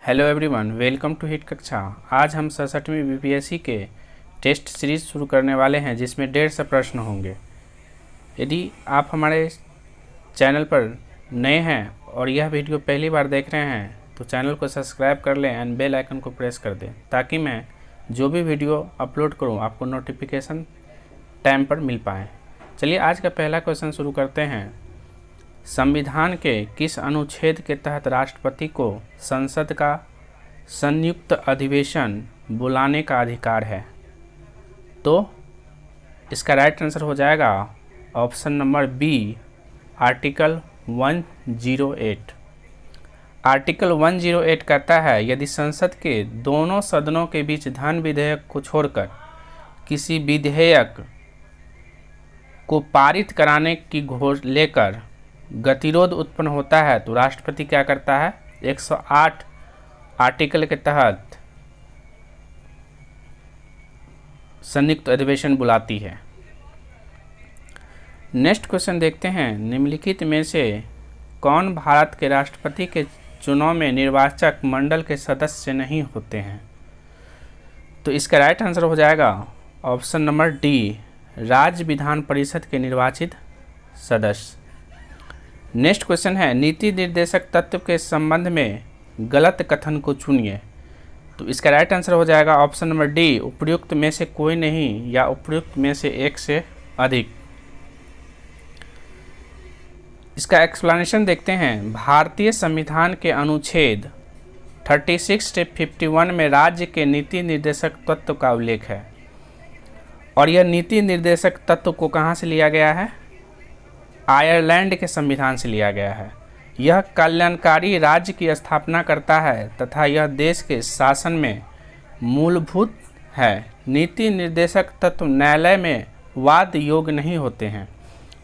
Hello everyone, welcome to hit कक्षा। आज हम 67वीं बीपीएससी के टेस्ट सीरीज़ शुरू करने वाले हैं जिसमें 150 प्रश्न होंगे। यदि आप हमारे चैनल पर नए हैं और यह वीडियो पहली बार देख रहे हैं तो चैनल को सब्सक्राइब कर लें एंड बेल आइकन को प्रेस कर दें ताकि मैं जो भी वीडियो अपलोड करूं आपको नोटिफिकेशन टाइम पर मिल पाए। चलिए आज का पहला क्वेश्चन शुरू करते हैं। संविधान के किस अनुच्छेद के तहत राष्ट्रपति को संसद का संयुक्त अधिवेशन बुलाने का अधिकार है? तो इसका राइट आंसर हो जाएगा option number B, article 108। Article 108 कहता है यदि संसद के दोनों सदनों के बीच धन विधेयक को छोड़कर किसी विधेयक को पारित कराने की लेकर गतिरोध उत्पन्न होता है तो राष्ट्रपति क्या करता है? 108 आर्टिकल के तहत संयुक्त अधिवेशन बुलाती है। नेक्स्ट क्वेश्चन देखते हैं। निम्नलिखित में से कौन भारत के राष्ट्रपति के चुनाव में निर्वाचक मंडल के सदस्य नहीं होते हैं? तो इसका राइट आंसर हो जाएगा ऑप्शन नंबर डी, राज्य विधान परिषद के निर्वाचित सदस्य। नेक्स्ट क्वेश्चन है नीति निर्देशक तत्व के संबंध में गलत कथन को चुनिए। तो इसका राइट आंसर हो जाएगा ऑप्शन नंबर डी, उपर्युक्त में से कोई नहीं या उपर्युक्त में से एक से अधिक। इसका एक्सप्लेनेशन देखते हैं। भारतीय संविधान के अनुच्छेद 36 से 51 में राज्य के नीति निर्देशक तत्व का उल्लेख है और यह नीति निर्देशक तत्व को कहाँ से लिया गया है? आयरलैंड के संविधान से लिया गया है। यह कल्याणकारी राज्य की स्थापना करता है तथा यह देश के शासन में मूलभूत है। नीति निर्देशक तत्व न्यायालय में वाद योग्य नहीं होते हैं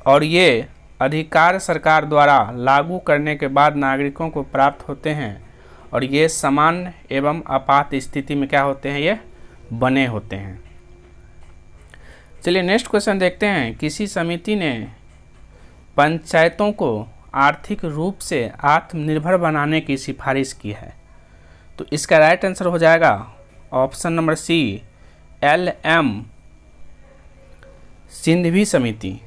और ये अधिकार सरकार द्वारा लागू करने के बाद नागरिकों को प्राप्त होते हैं और ये सामान्य एवं आपात स्थिति में क्या होते हैं? ये बने होते हैं। चलिए नेक्स्ट क्वेश्चन देखते हैं। किसी समिति ने पंचायतों को आर्थिक रूप से आत्मनिर्भर बनाने की सिफारिश की है। तो इसका राइट आंसर हो जाएगा option number C, LM Singhvi समिति।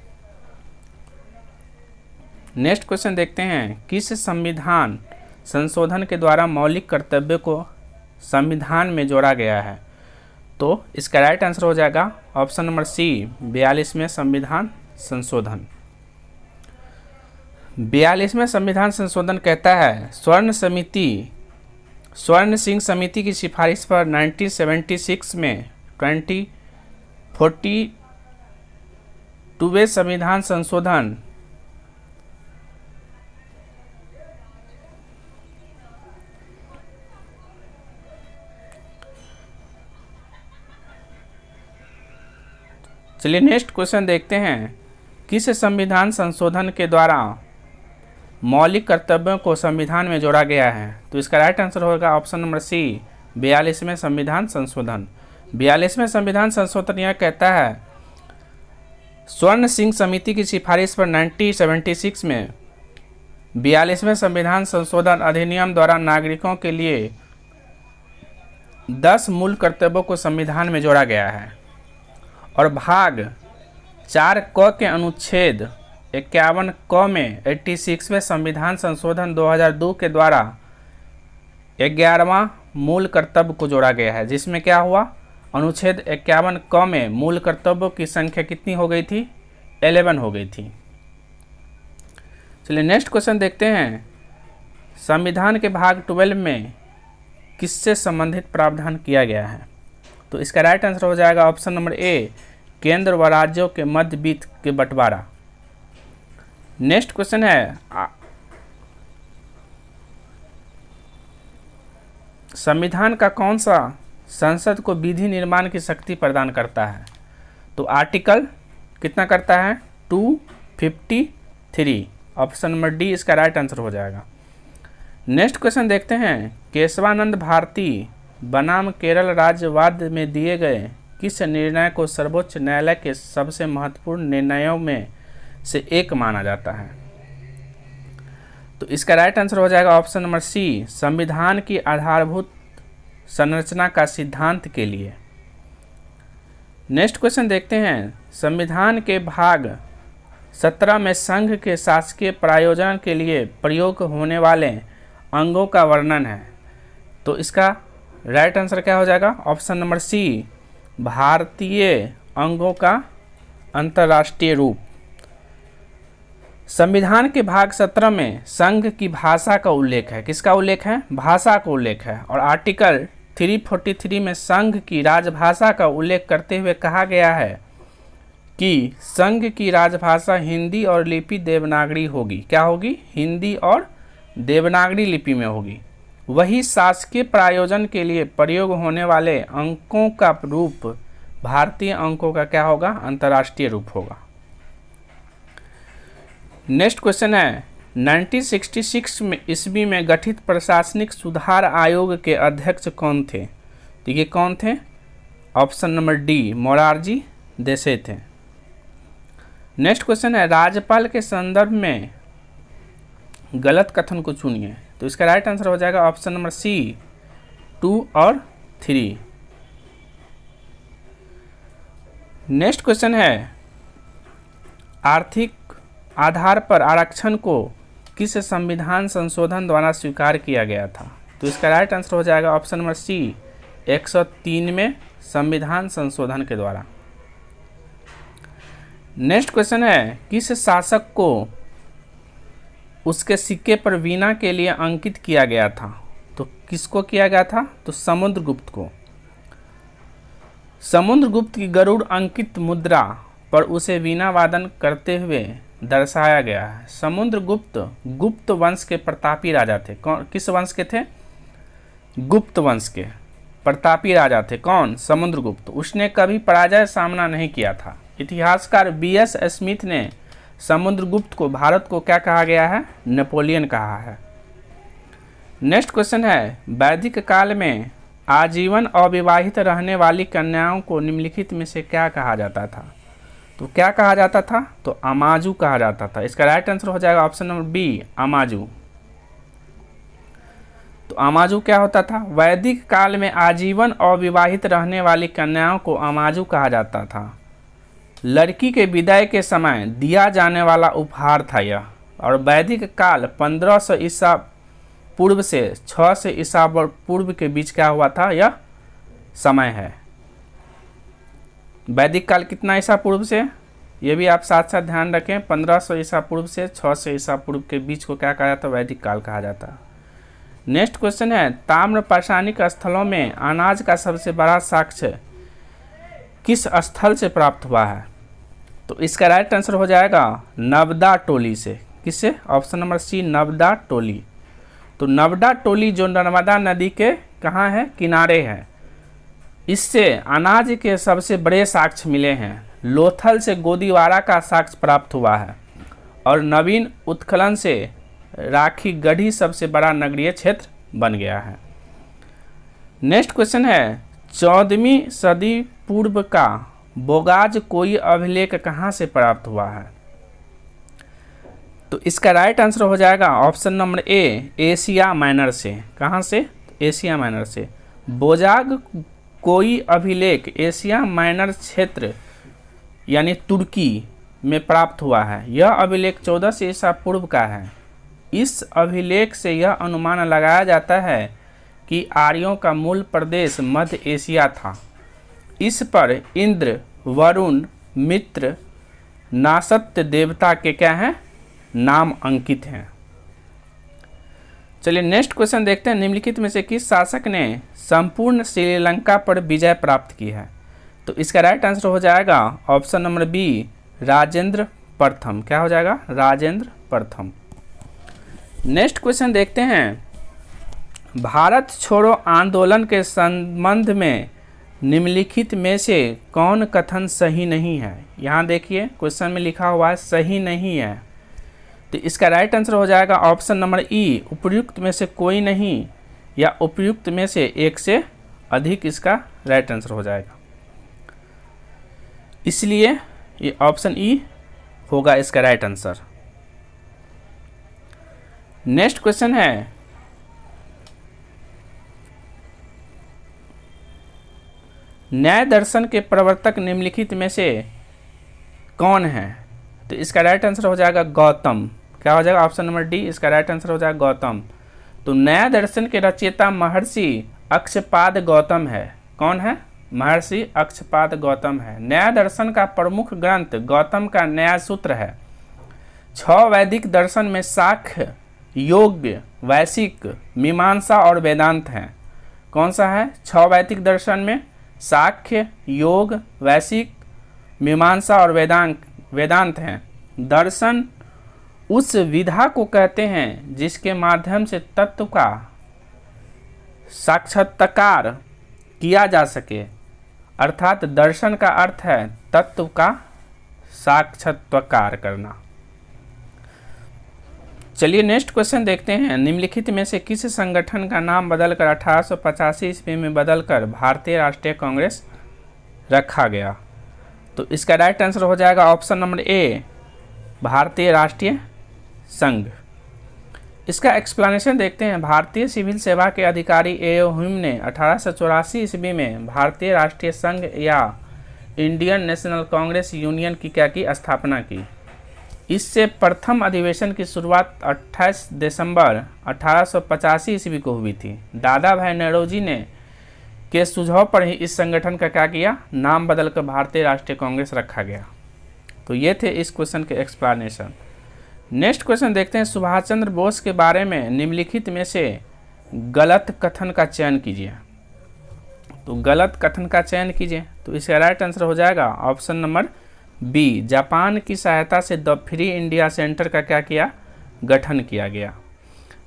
नेक्स्ट क्वेश्चन देखते हैं। किस संविधान संशोधन के द्वारा मौलिक कर्तव्य को संविधान में जोड़ा गया है? तो इसका राइट आंसर हो जाएगा ऑप्शन नंबर सी, 42वें संविधान संशोधन। 42वें संविधान संशोधन कहता है स्वर्ण सिंह समिति की सिफारिश पर 1976 में 42वें संविधान संशोधन चलिए नेक्स्ट क्वेश्चन देखते हैं। किस संविधान संशोधन के द्वारा मौलिक कर्तव्यों को संविधान में जोड़ा गया है? तो इसका राइट आंसर होगा ऑप्शन नंबर सी, 42वें संविधान संशोधन। 42वें संविधान संशोधन यह कहता है स्वर्ण सिंह समिति की सिफारिश पर 1976 में 42वें संविधान संशोधन अधिनियम द्वारा नागरिकों के लिए 10 मूल कर्तव्यों को संविधान में जोड़ा गया है और भाग 4 क के अनुच्छेद 51 क में 86वें संविधान संशोधन 2002 के द्वारा 11वां मूल कर्तव्य को जोड़ा गया है, जिसमें क्या हुआ? अनुच्छेद 51 क में मूल कर्तव्यों की संख्या कितनी हो गई थी? 11 हो गई थी। चलिए नेक्स्ट क्वेश्चन देखते हैं। संविधान के भाग 12 में किससे संबंधित प्रावधान किया गया है? तो इसका राइट आंसर हो जाएगा ऑप्शन नंबर ए, केंद्र व राज्यों के मध्य वित्त के बंटवारा। नेक्स्ट क्वेश्चन है संविधान का कौन सा संसद को विधि निर्माण की शक्ति प्रदान करता है? तो आर्टिकल कितना करता है? 253। ऑप्शन नंबर डी इसका राइट आंसर हो जाएगा। नेक्स्ट क्वेश्चन देखते हैं। केशवानंद भारती बनाम केरल राज्यवाद में दिए गए किस निर्णय को सर्वोच्च न्यायालय के सबसे महत्वपूर्ण निर्णयों में से एक माना जाता है? तो इसका राइट आंसर हो जाएगा ऑप्शन नंबर सी, संविधान की आधारभूत संरचना का सिद्धांत के लिए। नेक्स्ट क्वेश्चन देखते हैं, संविधान के भाग 17 में संघ के शासकीय प्रायोजन के लिए प्रयोग होने वाले अंगों का वर्णन है। तो इसका राइट आंसर क्या हो जाएगा, ऑप्शन नंबर सी, भारतीय अंगों का अंतर्राष्ट्रीय रूप। संविधान के भाग 17 में संघ की भाषा का उल्लेख है। किसका उल्लेख है, भाषा का उल्लेख है। और आर्टिकल 343 में संघ की राजभाषा का उल्लेख करते हुए कहा गया है कि संघ की राजभाषा हिंदी और लिपि देवनागरी होगी। क्या होगी, हिंदी और देवनागरी लिपि में होगी। वही शासकीय प्रायोजन के लिए प्रयोग होने वाले अंकों का रूप भारतीय अंकों का क्या होगा, अंतर्राष्ट्रीय रूप होगा। नेक्स्ट क्वेश्चन है, 1966 में ईस्वी में गठित प्रशासनिक सुधार आयोग के अध्यक्ष कौन थे। तो ये कौन थे, option number D, Morarji Desai थे। नेक्स्ट क्वेश्चन है, राज्यपाल के संदर्भ में गलत कथन को चुनिए। तो इसका राइट आंसर हो जाएगा ऑप्शन नंबर सी, 2 और 3। नेक्स्ट क्वेश्चन है, आर्थिक आधार पर आरक्षण को किस संविधान संशोधन द्वारा स्वीकार किया गया था। तो इसका राइट आंसर हो जाएगा ऑप्शन नंबर सी, 103 में संविधान संशोधन के द्वारा। नेक्स्ट क्वेश्चन है, किस शासक को उसके सिक्के पर वीणा के लिए अंकित किया गया था। तो किसको किया गया था, तो समुद्रगुप्त को। समुद्रगुप्त की गरुड़ अंकित मुद्रा पर उसे वीणा वादन करते हुए दर्शाया गया है। समुद्रगुप्त गुप्त वंश के प्रतापी राजा थे। कौन, किस वंश के थे, गुप्त वंश के प्रतापी राजा थे। कौन, समुद्रगुप्त। उसने कभी पराजय सामना नहीं किया था। इतिहासकार B.S. स्मिथ ने समुद्रगुप्त को भारत को क्या कहा गया है, नेपोलियन कहा है। नेक्स्ट क्वेश्चन है, वैदिक काल में आजीवन अविवाहित रहने वाली कन्याओं को निम्नलिखित में से क्या कहा जाता था। तो क्या कहा जाता था, तो अमाजू कहा जाता था। इसका राइट आंसर हो जाएगा ऑप्शन नंबर बी, अमाजू। तो अमाजू क्या होता था, वैदिक काल में आजीवन अविवाहित रहने वाली कन्याओं को अमाजू कहा जाता था। लड़की के विदाई के समय दिया जाने वाला उपहार था यह। और वैदिक काल 1500 ईसा पूर्व से 600 ईसा पूर्व के बीच क्या हुआ था, यह समय है। वैदिक काल कितना ईसा पूर्व से, ये भी आप साथ साथ ध्यान रखें। 1500 ईसा पूर्व से 600 ईसा पूर्व के बीच को क्या कहा जाता, वैदिक काल कहा जाता। नेक्स्ट क्वेश्चन है, ताम्र पाषाणिक स्थलों में अनाज का सबसे बड़ा साक्ष्य किस स्थल से प्राप्त हुआ है। तो इसका राइट आंसर हो जाएगा नवदा टोली से। किससे, ऑप्शन नंबर सी, नवदा टोली। तो नवदा टोली जो नर्मदा नदी के कहाँ है, किनारे है। इससे अनाज के सबसे बड़े साक्ष्य मिले हैं। लोथल से गोदीवारा का साक्ष्य प्राप्त हुआ है। और नवीन उत्खनन से राखी गढ़ी सबसे बड़ा नगरीय क्षेत्र बन गया है। नेक्स्ट क्वेश्चन है, 14वीं सदी पूर्व का बोगाज कोई अभिलेख कहाँ से प्राप्त हुआ है। तो इसका राइट आंसर हो जाएगा ऑप्शन नंबर ए, एशिया माइनर से। कहाँ से, एशिया माइनर से। बोजाग कोई अभिलेख एशिया माइनर क्षेत्र यानी तुर्की में प्राप्त हुआ है। यह अभिलेख 1400 ईसा पूर्व का है। इस अभिलेख से यह अनुमान लगाया जाता है कि आर्यों का मूल प्रदेश मध्य एशिया था। इस पर इंद्र, वरुण, मित्र, नासत्य देवता के क्या हैं, नाम अंकित हैं। चलिए नेक्स्ट क्वेश्चन देखते हैं, निम्नलिखित में से किस शासक ने संपूर्ण श्रीलंका पर विजय प्राप्त की है। तो इसका राइट आंसर हो जाएगा ऑप्शन नंबर बी, राजेंद्र प्रथम। क्या हो जाएगा, राजेंद्र प्रथम। नेक्स्ट क्वेश्चन देखते हैं, भारत छोड़ो आंदोलन के संबंध में निम्नलिखित में से कौन कथन सही नहीं है। यहाँ देखिए क्वेश्चन में लिखा हुआ है सही नहीं है। तो इसका राइट आंसर हो जाएगा ऑप्शन नंबर ई, उपर्युक्त में से कोई नहीं या उपर्युक्त में से एक से अधिक इसका राइट आंसर हो जाएगा। इसलिए ये ऑप्शन ई होगा इसका राइट आंसर। नेक्स्ट क्वेश्चन है न्याय दर्शन के प्रवर्तक निम्नलिखित में से कौन है? तो इसका राइट आंसर हो जाएगा गौतम। क्या हो जाएगा? ऑप्शन नंबर डी इसका राइट आंसर हो जाएगा गौतम। तो न्याय दर्शन के रचयिता महर्षि अक्षपाद गौतम है। कौन है? महर्षि अक्षपाद गौतम है। न्याय दर्शन का प्रमुख ग्रंथ गौतम का न्याय सूत्र है। 6 वैदिक दर्शन में सांख्य, योग, वैशिक, मीमांसा और वेदांत हैं। कौन सा है? 6 वैदिक दर्शन में सांख्य, योग, वैशिक, मीमांसा और वेदांत हैं। दर्शन उस विधा को कहते हैं जिसके माध्यम से तत्व का साक्षात्कार किया जा सके, अर्थात दर्शन का अर्थ है तत्व का साक्षात्कार करना। चलिए नेक्स्ट क्वेश्चन देखते हैं। निम्नलिखित में से किस संगठन का नाम बदलकर 1885 ईस्वी में बदलकर भारतीय राष्ट्रीय कांग्रेस रखा गया? तो इसका राइट आंसर हो जाएगा ऑप्शन नंबर ए भारतीय राष्ट्रीय संघ। इसका एक्सप्लेनेशन देखते हैं। भारतीय सिविल सेवा के अधिकारी ए.ओ. ह्यूम ने 1884 ईस्वी में भारतीय राष्ट्रीय संघ या इंडियन नेशनल कांग्रेस यूनियन की स्थापना की। इससे प्रथम अधिवेशन की शुरुआत 28 दिसंबर 1885 ईस्वी को हुई थी। दादा भाई नौरोजी ने के सुझाव पर ही इस संगठन का क्या किया? नाम बदलकर भारतीय राष्ट्रीय कांग्रेस रखा गया। तो ये थे इस क्वेश्चन के एक्सप्लेनेशन। नेक्स्ट क्वेश्चन देखते हैं। सुभाष चंद्र बोस के बारे में निम्नलिखित में से गलत कथन का चयन कीजिए। तो गलत कथन का चयन कीजिए। तो इसका राइट आंसर हो जाएगा ऑप्शन नंबर बी, जापान की सहायता से द फ्री इंडिया सेंटर का क्या किया? गठन किया गया।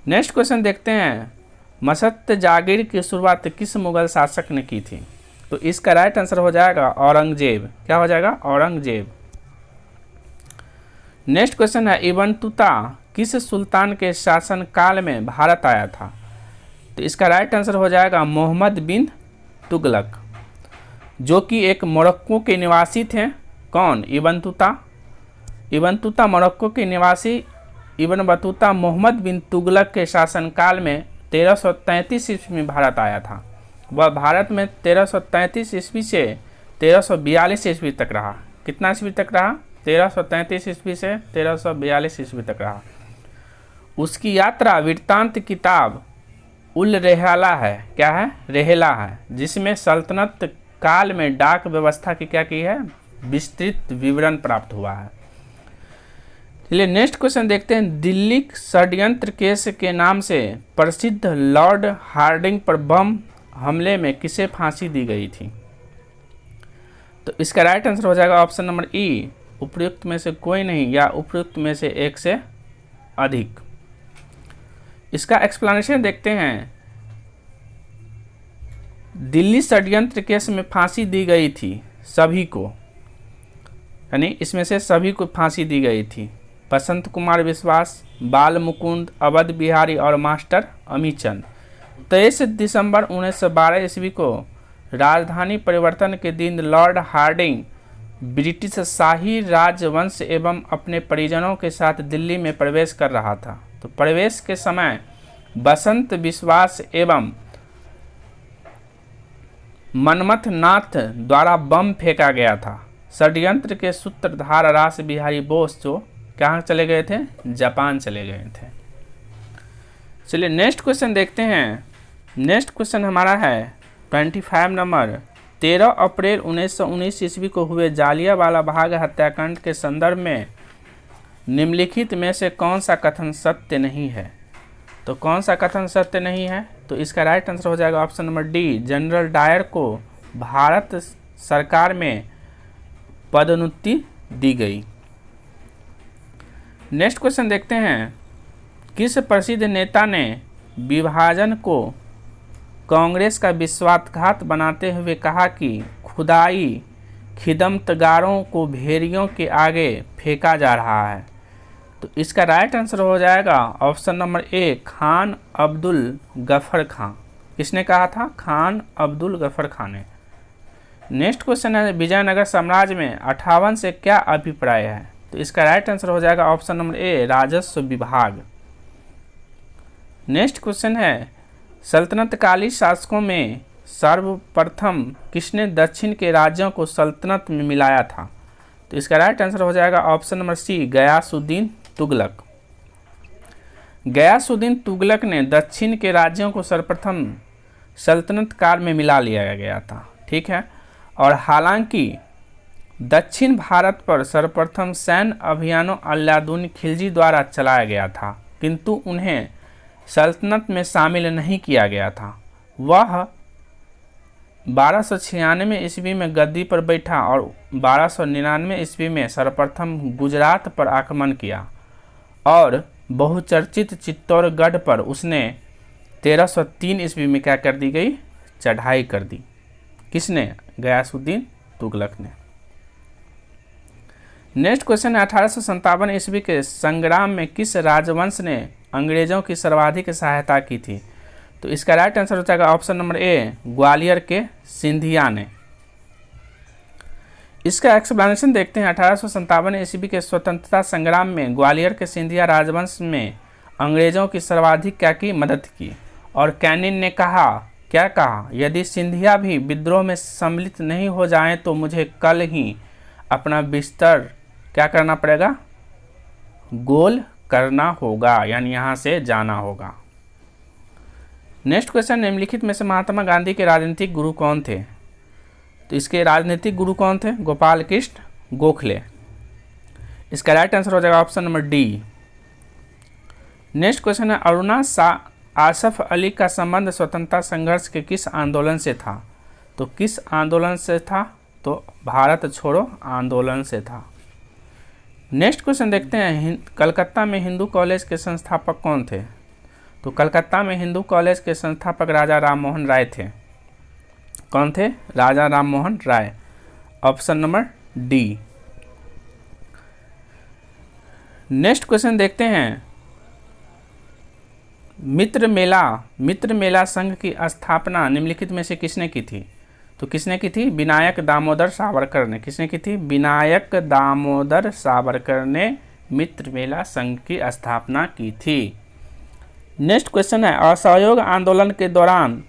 नेक्स्ट क्वेश्चन देखते हैं। मसत्त जागीर की शुरुआत किस मुगल शासक ने की थी? तो इसका राइट आंसर हो जाएगा औरंगजेब। क्या हो जाएगा? औरंगजेब। नेक्स्ट क्वेश्चन है इब्न तुता किस सुल्तान के शासनकाल में भारत आया था? तो इसका राइट आंसर हो जाएगा मोहम्मद बिन तुगलक, जो कि एक मोरक्को के निवासी थे। कौन? इब्न तुता। इब्न तुता मोरक्को के निवासी इब्न बतूता मोहम्मद बिन तुगलक के शासनकाल में 1333 ईस्वी में भारत आया था। वह भारत में 1333 ईस्वी से 1342 ईस्वी तक रहा। कितना ईस्वी तक रहा? 1333 ईस्वी से 1342 ईस्वी तक रहा। उसकी यात्रा वृत्तांत किताब उल रेहला है। क्या है? रेहला है, जिसमें सल्तनत काल में डाक व्यवस्था की क्या की है? विस्तृत विवरण प्राप्त हुआ है। चलिए नेक्स्ट क्वेश्चन देखते हैं। दिल्ली षड्यंत्र केस के नाम से प्रसिद्ध लॉर्ड हार्डिंग पर बम हमले में किसे फांसी दी गई थी? तो इसका राइट आंसर हो जाएगा ऑप्शन नंबर ई, उपयुक्त में से कोई नहीं या उपयुक्त में से एक से अधिक। इसका एक्सप्लेनेशन देखते हैं। दिल्ली षड्यंत्र केस में फांसी दी गई थी सभी को, यानी इसमें से सभी को फांसी दी गई थी। बसंत कुमार विश्वास, बाल मुकुंद, अवध बिहारी और मास्टर अमीचंद। 23 दिसंबर 1912 ईस्वी को राजधानी परिवर्तन के दिन लॉर्ड हार्डिंग ब्रिटिश शाही राजवंश एवं अपने परिजनों के साथ दिल्ली में प्रवेश कर रहा था। तो प्रवेश के समय बसंत विश्वास एवं मनमथ नाथ द्वारा बम फेंका गया था। षड्यंत्र के सूत्रधार रास बिहारी बोस जो कहाँ चले गए थे? जापान चले गए थे। चलिए नेक्स्ट क्वेश्चन देखते हैं। नेक्स्ट क्वेश्चन हमारा है 25 नंबर। 13 अप्रैल 1919 ईस्वी को हुए जालियांवाला बाग हत्याकांड के संदर्भ में निम्नलिखित में से कौन सा कथन सत्य नहीं है? तो कौन सा कथन सत्य नहीं है? तो इसका राइट आंसर हो जाएगा option number D, general Dyer को भारत सरकार में पदोन्नति दी गई। नेक्स्ट क्वेश्चन देखते हैं। किस प्रसिद्ध नेता ने विभाजन को कांग्रेस का विश्वासघात बनाते हुए कहा कि खुदाई खिदमतगारों को भेड़ियों के आगे फेंका जा रहा है? तो इसका राइट आंसर हो जाएगा option number A, Khan Abdul Ghaffar Khan. किसने कहा था? खान अब्दुल गफर खां ने। नेक्स्ट क्वेश्चन है विजयनगर साम्राज्य में 58 से क्या अभिप्राय है? तो इसका राइट आंसर हो जाएगा ऑप्शन नंबर ए, राजस्व विभाग। नेक्स्ट क्वेश्चन है सल्तनतकाली शासकों में सर्वप्रथम किसने दक्षिण के राज्यों को सल्तनत में मिलाया था? तो इसका राइट आंसर हो जाएगा option number C, Ghiyasuddin Tughlaq. Ghiyasuddin Tughlaq ने दक्षिण के राज्यों को सर्वप्रथम सल्तनत काल में मिला लिया गया था। ठीक है, और हालांकि दक्षिण भारत पर सर्वप्रथम सैन्य अभियानों अलाउद्दीन खिलजी द्वारा चलाया गया था, किंतु उन्हें सल्तनत में शामिल नहीं किया गया था। वह 1296 ईस्वी में गद्दी पर बैठा और 1299 ईस्वी में सर्वप्रथम गुजरात पर आक्रमण किया और बहुचर्चित चित्तौड़गढ़ पर उसने 1303 ईस्वी में क्या कर दी गई? चढ़ाई कर दी। किसने? गयासुद्दीन तुगलक ने। नेक्स्ट क्वेश्चन है 1857 ईस्वी के संग्राम में किस राजवंश ने अंग्रेजों की सर्वाधिक सहायता की थी? तो इसका राइट आंसर हो जाएगा ऑप्शन नंबर ए, ग्वालियर के सिंधिया ने। इसका एक्सप्लेनेशन देखते हैं। 1857 ईस्वी के स्वतंत्रता संग्राम में ग्वालियर के सिंधिया राजवंश में अंग्रेजों की सर्वाधिक क्या की? मदद की। और कैनिन ने कहा, क्या कहा? यदि सिंधिया भी विद्रोह में सम्मिलित नहीं हो जाएं तो मुझे कल ही अपना बिस्तर क्या करना पड़ेगा? गोल करना होगा, यानी यहाँ से जाना होगा। नेक्स्ट क्वेश्चन, निम्नलिखित में से महात्मा गांधी के राजनीतिक गुरु कौन थे? तो इसके राजनीतिक गुरु कौन थे? गोपाल कृष्ण गोखले। इसका राइट आंसर हो जाएगा option number D. Next question है अरुणा आसफ अली का संबंध स्वतंत्रता संघर्ष के किस आंदोलन से था? तो किस आंदोलन से था? तो भारत छोड़ो आंदोलन से था। नेक्स्ट क्वेश्चन देखते हैं कलकत्ता में हिंदू कॉलेज के संस्थापक कौन थे? तो कलकत्ता में हिंदू कॉलेज के संस्थापक राजा राममोहन राय थे। कौन थे? Raja Rammohan Roy. Option number D. Next question देखते हैं मित्र मेला संघ की स्थापना निम्नलिखित में से किसने की थी? तो किसने की थी? विनायक दामोदर सावरकर ने। किसने की थी? विनायक दामोदर सावरकर ने मित्र मेला संघ की स्थापना की थी। नेक्स्ट क्वेश्चन है असहयोग आंदोलन के दौरान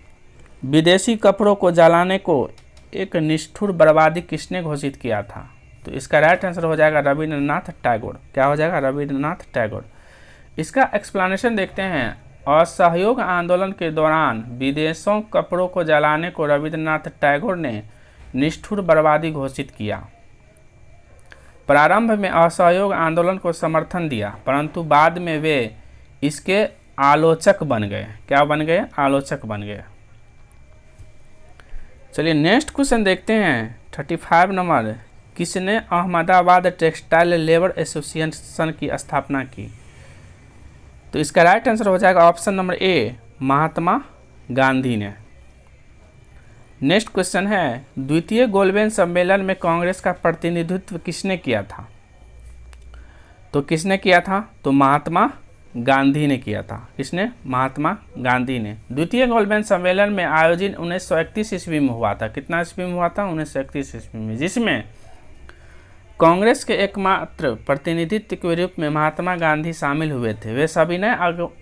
विदेशी कपड़ों को जलाने को एक निष्ठुर बर्बादी किसने घोषित किया था? तो इसका राइट आंसर हो जाएगा रविंद्रनाथ टैगोर। क्या हो जाएगा? रविंद्रनाथ टैगोर। इसका एक्सप्लेनेशन देखते हैं। असहयोग आंदोलन के दौरान विदेशों कपड़ों को जलाने को रविंद्रनाथ टैगोर ने निष्ठुर बर्बादी घोषित किया। प्रारंभ में असहयोग आंदोलन को समर्थन दिया, परंतु बाद में वे इसके आलोचक बन गए। क्या बन गए? आलोचक बन गए। चलिए नेक्स्ट क्वेश्चन देखते हैं 35 नंबर, किसने अहमदाबाद टेक्सटाइल लेबर एसोसिएशन की स्थापना की? तो इसका राइट आंसर हो जाएगा ऑप्शन नंबर ए, महात्मा गांधी ने। नेक्स्ट क्वेश्चन है द्वितीय गोलमेज सम्मेलन में कांग्रेस का प्रतिनिधित्व किसने किया था? तो किसने किया था? तो महात्मा गांधी ने किया था। किसने? महात्मा गांधी ने। द्वितीय गोलमेज सम्मेलन में आयोजन 1931 ईस्वी में हुआ था। कितना ईस्वी में हुआ था? 1931 ईस्वी में, जिसमें कांग्रेस के एकमात्र प्रतिनिधित्व के रूप में महात्मा गांधी शामिल हुए थे। वे सविनय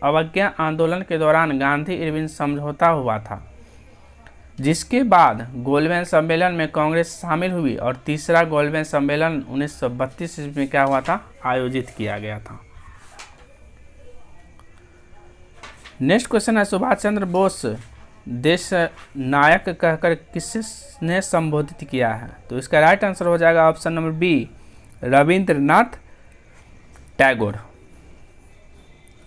अवज्ञा आंदोलन के दौरान गांधी इरविन समझौता हुआ था, जिसके बाद गोलमेज सम्मेलन में कांग्रेस शामिल हुई और तीसरा गोलमेज सम्मेलन 1932 ईस्वी में क्या हुआ था? आयोजित किया गया था। नेक्स्ट क्वेश्चन है सुभाष चंद्र बोस देश नायक कहकर किसने संबोधित किया है? तो इसका राइट आंसर हो जाएगा option number B, Rabindranath Tagore.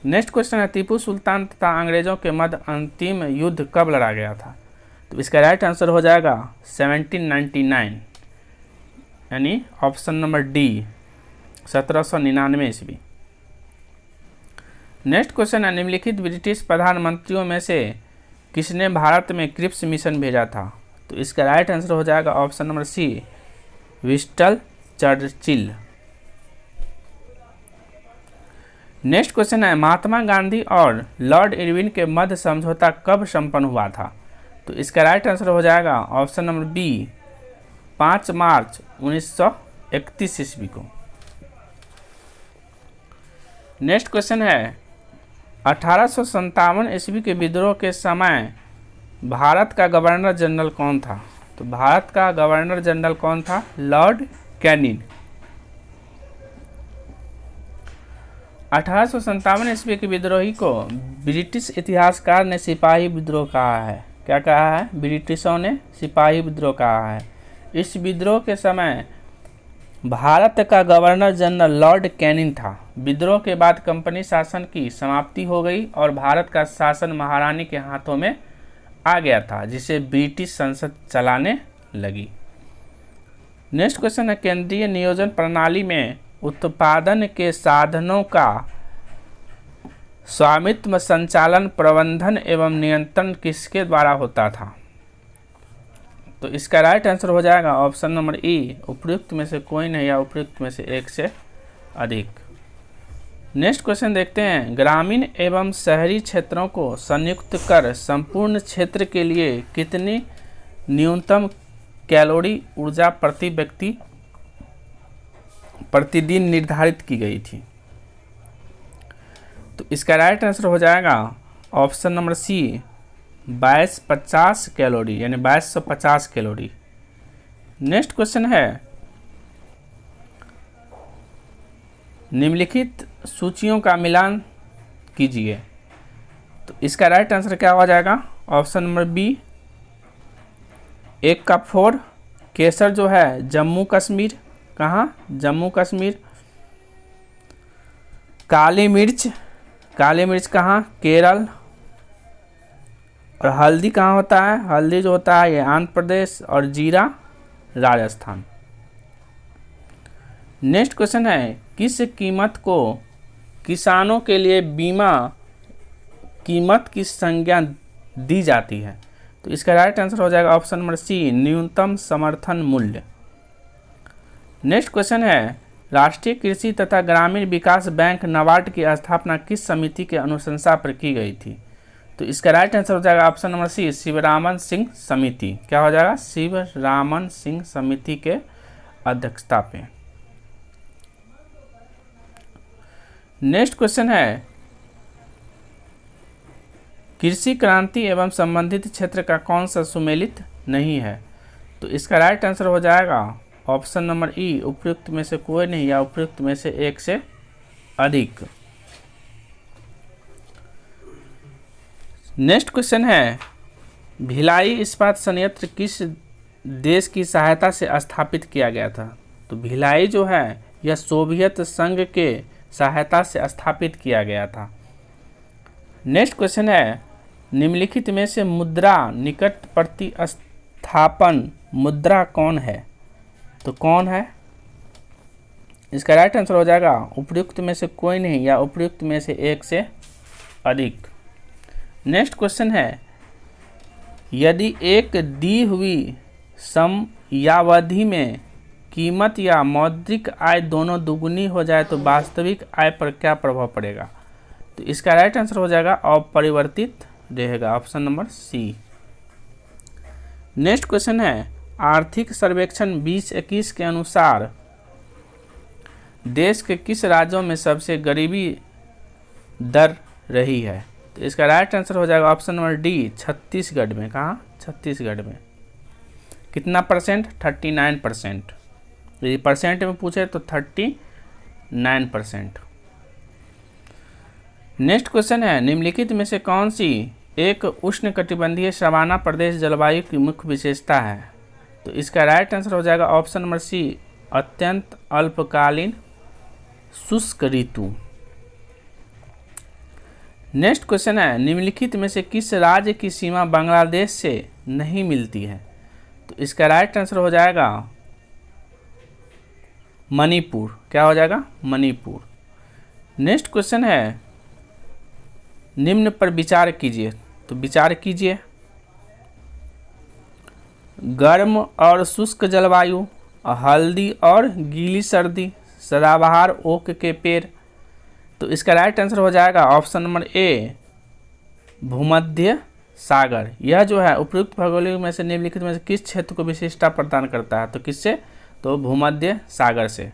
Next question है टीपू सुल्तान तथा अंग्रेजों के मध्य अंतिम युद्ध कब लड़ा गया था? तो इसका राइट आंसर हो जाएगा 1799, यानी ऑप्शन नंबर डी, 1799 ईस्वी। नेक्स्ट क्वेश्चन है निम्नलिखित ब्रिटिश प्रधानमंत्रियों में से किसने भारत में क्रिप्स मिशन भेजा था? तो इसका राइट आंसर हो जाएगा option number C, Winston Churchill. Next question है महात्मा गांधी और लॉर्ड इरविन के मध्य समझौता कब संपन्न हुआ था? तो इसका राइट आंसर हो जाएगा ऑप्शन नंबर बी, 5 मार्च 1931 ईस्वी को। नेक्स्ट क्वेश्चन है 1857 ईस्वी के विद्रोह के समय भारत का गवर्नर जनरल कौन था? तो भारत का गवर्नर जनरल कौन था? Lord Canning. 1857 ईस्वी के विद्रोही को ब्रिटिश इतिहासकार ने सिपाही विद्रोह कहा है। क्या कहा है? ब्रिटिशों ने सिपाही विद्रोह कहा है। इस विद्रोह के समय भारत का गवर्नर जनरल लॉर्ड कैनिंग था। विद्रोह के बाद कंपनी शासन की समाप्ति हो गई और भारत का शासन महारानी के हाथों में आ गया था, जिसे ब्रिटिश संसद चलाने लगी। नेक्स्ट क्वेश्चन है, केंद्रीय नियोजन प्रणाली में उत्पादन के साधनों का स्वामित्व, संचालन, प्रबंधन एवं नियंत्रण किसके द्वारा होता था? तो इसका राइट आंसर हो जाएगा ऑप्शन नंबर ई, उपयुक्त में से कोई नहीं या उपयुक्त में से एक से अधिक। नेक्स्ट क्वेश्चन देखते हैं, ग्रामीण एवं शहरी क्षेत्रों को संयुक्त कर संपूर्ण क्षेत्र के लिए कितनी न्यूनतम कैलोरी ऊर्जा प्रति व्यक्ति प्रतिदिन निर्धारित की गई थी? तो इसका राइट आंसर हो जाएगा ऑप्शन नंबर सी, 2250 कैलोरी, यानी 2250 कैलोरी। नेक्स्ट क्वेश्चन है, निम्नलिखित सूचियों का मिलान कीजिए। तो इसका राइट आंसर क्या हो जाएगा? ऑप्शन नंबर बी, 1 कप 4 केसर जो है जम्मू कश्मीर, कहाँ? जम्मू कश्मीर। काली मिर्च कहाँ? केरल। और हल्दी कहाँ होता है? हल्दी जो होता है ये आंध्र प्रदेश, और जीरा राजस्थान। नेक्स्ट क्वेश्चन है, किस कीमत को किसानों के लिए बीमा कीमत की संज्ञा दी जाती है? तो इसका राइट आंसर हो जाएगा ऑप्शन नंबर सी, न्यूनतम समर्थन मूल्य। नेक्स्ट क्वेश्चन है, राष्ट्रीय कृषि तथा ग्रामीण विकास बैंक नाबार्ड की स्थापना किस समिति के अनुशंसा पर की गई थी? तो इसका राइट आंसर हो जाएगा option number C, Sivaraman Singh समिति। क्या हो जाएगा? शिवरामन सिंह समिति के अध्यक्षता पे। नेक्स्ट क्वेश्चन है, कृषि क्रांति एवं संबंधित क्षेत्र का कौन सा सुमेलित नहीं है? तो इसका राइट आंसर हो जाएगा ऑप्शन नंबर ई, उपयुक्त में से कोई नहीं या उपयुक्त में से एक से अधिक। नेक्स्ट क्वेश्चन है, भिलाई इस्पात संयंत्र किस देश की सहायता से स्थापित किया गया था? तो भिलाई जो है यह सोवियत संघ के सहायता से स्थापित किया गया था। नेक्स्ट क्वेश्चन है, निम्नलिखित में से मुद्रा निकट प्रतिस्थापन मुद्रा कौन है? तो कौन है? इसका राइट आंसर हो जाएगा उपयुक्त में से कोई नहीं या उपयुक्त में से एक से अधिक। नेक्स्ट क्वेश्चन है, यदि एक दी हुई समयावधि में कीमत या मौद्रिक आय दोनों दुगुनी हो जाए तो वास्तविक आय पर क्या प्रभाव पड़ेगा? तो इसका राइट आंसर हो जाएगा अपरिवर्तित रहेगा, option number C. Next question है, आर्थिक सर्वेक्षण 2021 के अनुसार देश के किस राज्यों में सबसे गरीबी दर रही है? तो इसका राइट आंसर हो जाएगा ऑप्शन नंबर डी, छत्तीसगढ़ में। कहाँ? छत्तीसगढ़ में। कितना परसेंट? 39%। यदि परसेंट में पूछे तो 39%। नेक्स्ट क्वेश्चन है, निम्नलिखित में से कौन सी एक उष्णकटिबंधीय सवाना प्रदेश जलवायु की मुख्य विशेषता है? तो इसका राइट आंसर हो जाएगा ऑप्शन नंबर सी, अत्यंत अल्पकालीन शुष्क ऋतु। नेक्स्ट क्वेश्चन है, निम्नलिखित में से किस राज्य की सीमा बांग्लादेश से नहीं मिलती है? तो इसका राइट आंसर हो जाएगा मणिपुर। क्या हो जाएगा? मणिपुर। नेक्स्ट क्वेश्चन है, निम्न पर विचार कीजिए। तो विचार कीजिए, गर्म और शुष्क जलवायु, हल्दी और गीली सर्दी, सदाबहार ओक के पेड़। तो इसका राइट आंसर हो जाएगा ऑप्शन नंबर ए, भूमध्य सागर। यह जो है उपयुक्त भौगोलिक में से निम्नलिखित में से किस क्षेत्र को विशेषता प्रदान करता है? तो किससे? तो भूमध्य सागर से।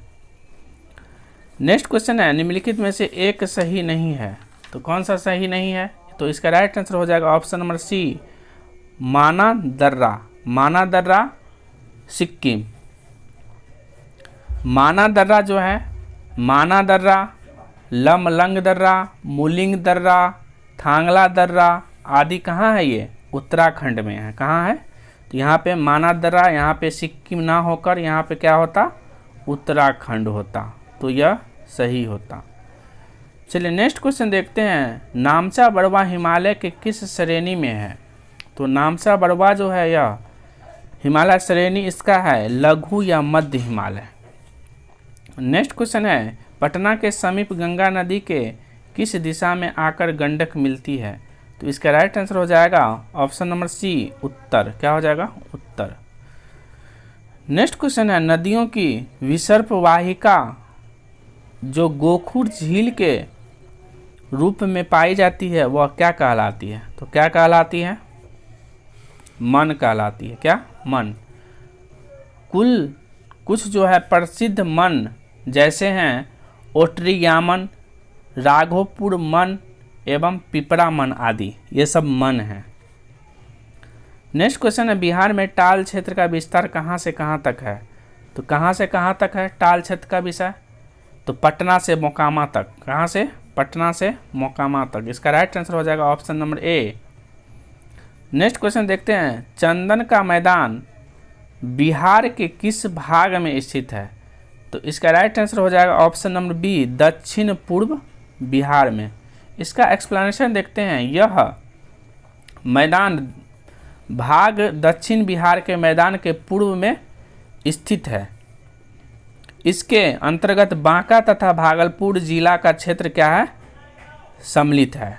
नेक्स्ट क्वेश्चन है, निम्नलिखित में से एक सही नहीं है। तो कौन सा सही नहीं है? तो इसका राइट आंसर हो जाएगा ऑप्शन नंबर सी, माना दर्रा। माना दर्रा सिक्किम। माना दर्रा जो है, माना दर्रा, लमलंग दर्रा, मुलिंग दर्रा, थांगला दर्रा आदि कहाँ है? ये उत्तराखंड में है। कहाँ है? तो यहाँ पे माना दर्रा, यहाँ पे सिक्किम ना होकर यहाँ पे क्या होता? उत्तराखंड होता। तो यह सही होता। चलिए नेक्स्ट क्वेश्चन देखते हैं। नामचा बड़वा हिमालय के किस श्रेणी में है? तो नामचा बड़वा जो है यह हिमालय श्रेणी इसका है लघु या मध्य हिमालय। नेक्स्ट क्वेश्चन है, पटना के समीप गंगा नदी के किस दिशा में आकर गंडक मिलती है? तो इसका राइट आंसर हो जाएगा ऑप्शन नंबर सी, उत्तर। क्या हो जाएगा? उत्तर। नेक्स्ट क्वेश्चन है, नदियों की विसर्प वाहिका जो गोखुर झील के रूप में पाई जाती है वह क्या कहलाती है? तो क्या कहलाती है? मन कहलाती है। क्या? मन। कुछ जो है प्रसिद्ध मन जैसे हैं ओट्रियामन, राघोपुर मन एवं पिपरा मन आदि, ये सब मन हैं। नेक्स्ट क्वेश्चन है, बिहार में टाल क्षेत्र का विस्तार कहाँ से कहाँ तक है? तो कहाँ से कहाँ तक है टाल क्षेत्र का विषय? तो पटना से मोकामा तक। कहाँ से? पटना से मोकामा तक। इसका राइट आंसर हो जाएगा ऑप्शन नंबर ए। नेक्स्ट क्वेश्चन देखते हैं, चंदन का मैदान बिहार के किस भाग में स्थित है? तो इसका राइट आंसर हो जाएगा ऑप्शन नंबर बी, दक्षिण पूर्व बिहार में। इसका एक्सप्लेनेशन देखते हैं। यह मैदान भाग दक्षिण बिहार के मैदान के पूर्व में स्थित है। इसके अंतर्गत बांका तथा भागलपुर जिला का क्षेत्र क्या है? सम्मिलित है।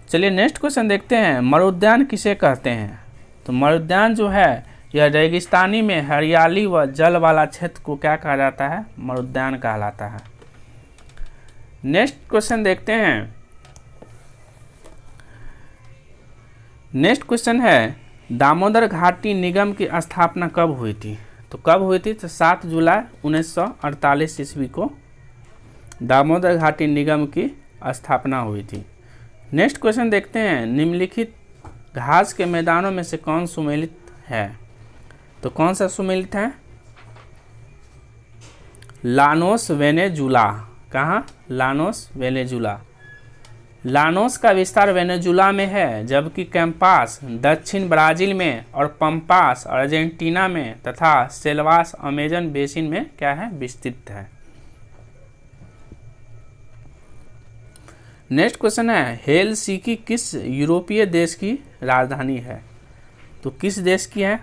चलिए नेक्स्ट क्वेश्चन देखते हैं, मरुद्यान किसे कहते हैं? तो मरुद्यान जो है यह रेगिस्तानी में हरियाली व जल वाला क्षेत्र को क्या कहा जाता है? मरुद्यान कहलाता है। नेक्स्ट क्वेश्चन देखते हैं। नेक्स्ट क्वेश्चन है, दामोदर घाटी निगम की स्थापना कब हुई थी? तो कब हुई थी? तो 7 जुलाई 1948 ईस्वी को दामोदर घाटी निगम की स्थापना हुई थी। नेक्स्ट क्वेश्चन देखते हैं, निम्नलिखित घास के मैदानों में से कौन सुमेलित है? तो कौन सा सुमेलित है? Llanos Venezuela. कहाँ? Llanos Venezuela. लानोस का विस्तार वेनेजुला में है, जबकि कैंपास दक्षिण ब्राजील में और पंपास अर्जेंटीना में तथा सेल्वास अमेजन बेसिन में क्या है? विस्तृत है। नेक्स्ट क्वेश्चन है, हेलसिंकी किस यूरोपीय देश की राजधानी है? तो किस देश की है?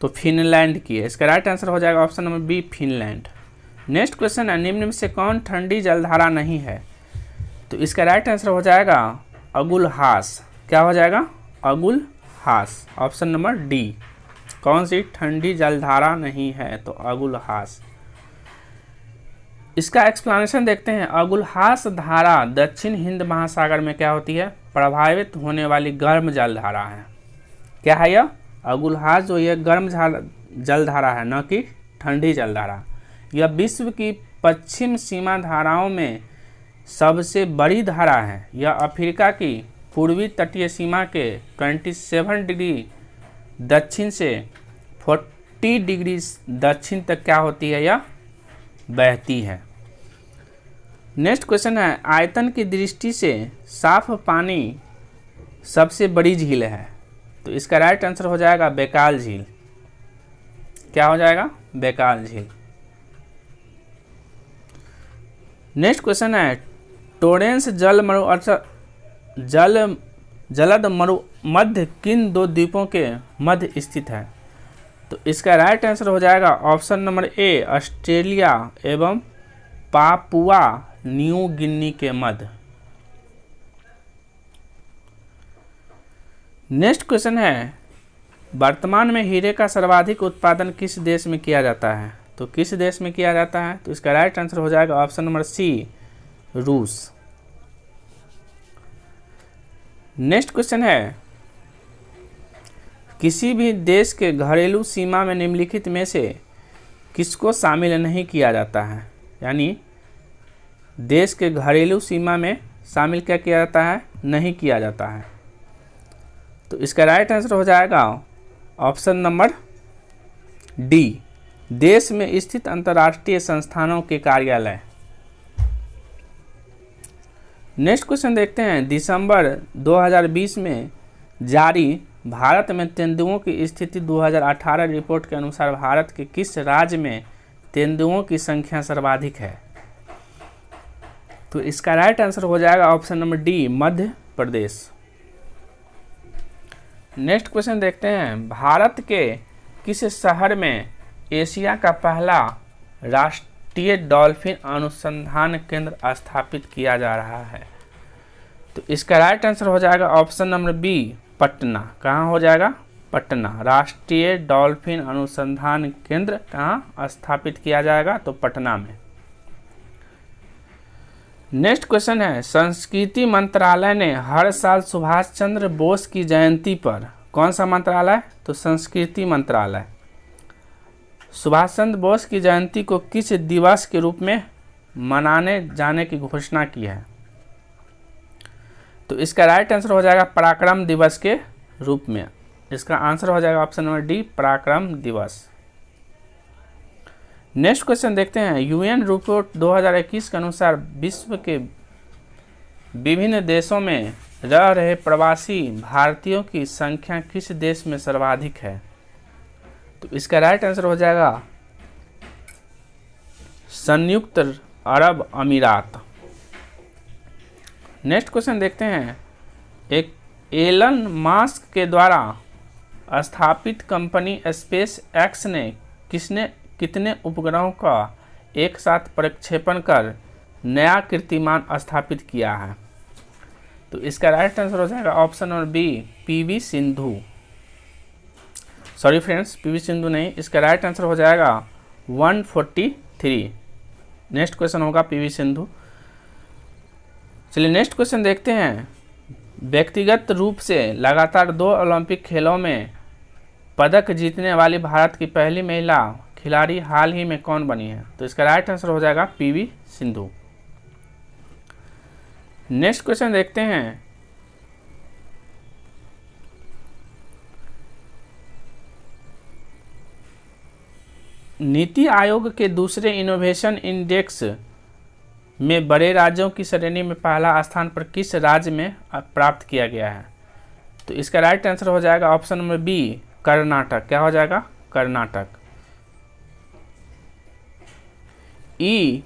तो फिनलैंड की है। इसका राइट आंसर हो जाएगा option number B, Finland. Next question है, निम्न में से कौन ठंडी जलधारा नहीं है? तो इसका राइट आंसर हो जाएगा अगुलहास। क्या हो जाएगा? अगुलहास। Option number D. कौन सी ठंडी जलधारा नहीं है? तो अगुलहास। इसका एक्सप्लेनेशन देखते हैं। अगुलहास धारा दक्षिण हिंद महासागर में क्या होती है? प्रभावित होने वाली गर्म जलधारा है। क्या है यह? अगुलहास जो ये गर्म जलधारा है, न कि ठंडी जलधारा। यह विश्व की पश्चिम सीमा धाराओं में सबसे बड़ी धारा है। यह अफ्रीका की पूर्वी तटीय सीमा के 27 डिग्री दक्षिण से 40 डिग्री दक्षिण तक क्या होती है? यह बहती है। नेक्स्ट क्वेश्चन है, आयतन की दृष्टि से साफ पानी सबसे बड़ी झील है? तो इसका राइट आंसर हो जाएगा बैकाल झील। क्या हो जाएगा? बैकाल झील। नेक्स्ट क्वेश्चन है, टोरेंस जलद मरु मध्य किन दो द्वीपों के मध्य स्थित है? तो इसका राइट आंसर हो जाएगा ऑप्शन नंबर ए, ऑस्ट्रेलिया एवं पापुआ न्यू गिनी के मध्य। नेक्स्ट क्वेश्चन है, वर्तमान में हीरे का सर्वाधिक उत्पादन किस देश में किया जाता है? तो किस देश में किया जाता है? तो इसका राइट आंसर हो जाएगा ऑप्शन नंबर सी, रूस। नेक्स्ट क्वेश्चन है, किसी भी देश के घरेलू सीमा में निम्नलिखित में से किसको शामिल नहीं किया जाता है? यानी देश के घरेलू सीमा में शामिल क्या किया जाता है, नहीं किया जाता है। तो इसका राइट आंसर हो जाएगा ऑप्शन नंबर डी, देश में स्थित अंतर्राष्ट्रीय संस्थानों के कार्यालय। नेक्स्ट क्वेश्चन देखते हैं, दिसंबर 2020 में जारी भारत में तेंदुओं की स्थिति 2018 रिपोर्ट के अनुसार भारत के किस राज्य में तेंदुओं की संख्या सर्वाधिक है। तो इसका राइट आंसर हो जाएगा option number D, Madhya Pradesh. Next question देखते हैं, भारत के किस शहर में एशिया का पहला राष्ट्रीय डॉल्फिन अनुसंधान केंद्र स्थापित किया जा रहा है। तो इसका राइट आंसर हो जाएगा ऑप्शन नंबर बी, पटना। कहाँ हो जाएगा, पटना। राष्ट्रीय डॉल्फिन अनुसंधान केंद्र कहाँ स्थापित किया जाएगा, तो पटना में। नेक्स्ट क्वेश्चन है, संस्कृति मंत्रालय ने हर साल सुभाष चंद्र बोस की जयंती पर, कौन सा मंत्रालय, तो संस्कृति मंत्रालय, सुभाष चंद्र बोस की जयंती को किस दिवस के रूप में मनाने जाने की घोषणा की है। तो इसका राइट आंसर हो जाएगा पराक्रम दिवस के रूप में। इसका आंसर हो जाएगा ऑप्शन नंबर डी, पराक्रम दिवस। नेक्स्ट क्वेश्चन देखते हैं, यूएन रिपोर्ट 2021 के अनुसार विश्व के विभिन्न देशों में रह रहे प्रवासी भारतीयों की संख्या किस देश में सर्वाधिक है। तो इसका राइट आंसर हो जाएगा संयुक्त अरब अमीरात। नेक्स्ट क्वेश्चन देखते हैं, एक एलन मास्क के द्वारा स्थापित कंपनी स्पेस एक्स ने कितने उपग्रहों का एक साथ प्रक्षेपण कर नया कीर्तिमान स्थापित किया है। तो इसका राइट आंसर हो जाएगा option number B, PV Sindhu. Sorry friends, PV Sindhu नहीं, इसका राइट आंसर हो जाएगा 143। नेक्स्ट क्वेश्चन होगा पीवी सिंधु। चलिए नेक्स्ट क्वेश्चन देखते हैं, व्यक्तिगत रूप से लगातार 2 ओलंपिक खेलों में पदक जीतने वाली भारत की पहली महिला खिलाड़ी हाल ही में कौन बनी है। तो इसका राइट आंसर हो जाएगा पीवी सिंधु। नेक्स्ट क्वेश्चन देखते हैं, नीति आयोग के दूसरे इनोवेशन इंडेक्स में बड़े राज्यों की श्रेणी में पहला स्थान पर किस राज्य में प्राप्त किया गया है। तो इसका राइट आंसर हो जाएगा ऑप्शन नंबर बी, कर्नाटक। क्या हो जाएगा, कर्नाटक। ई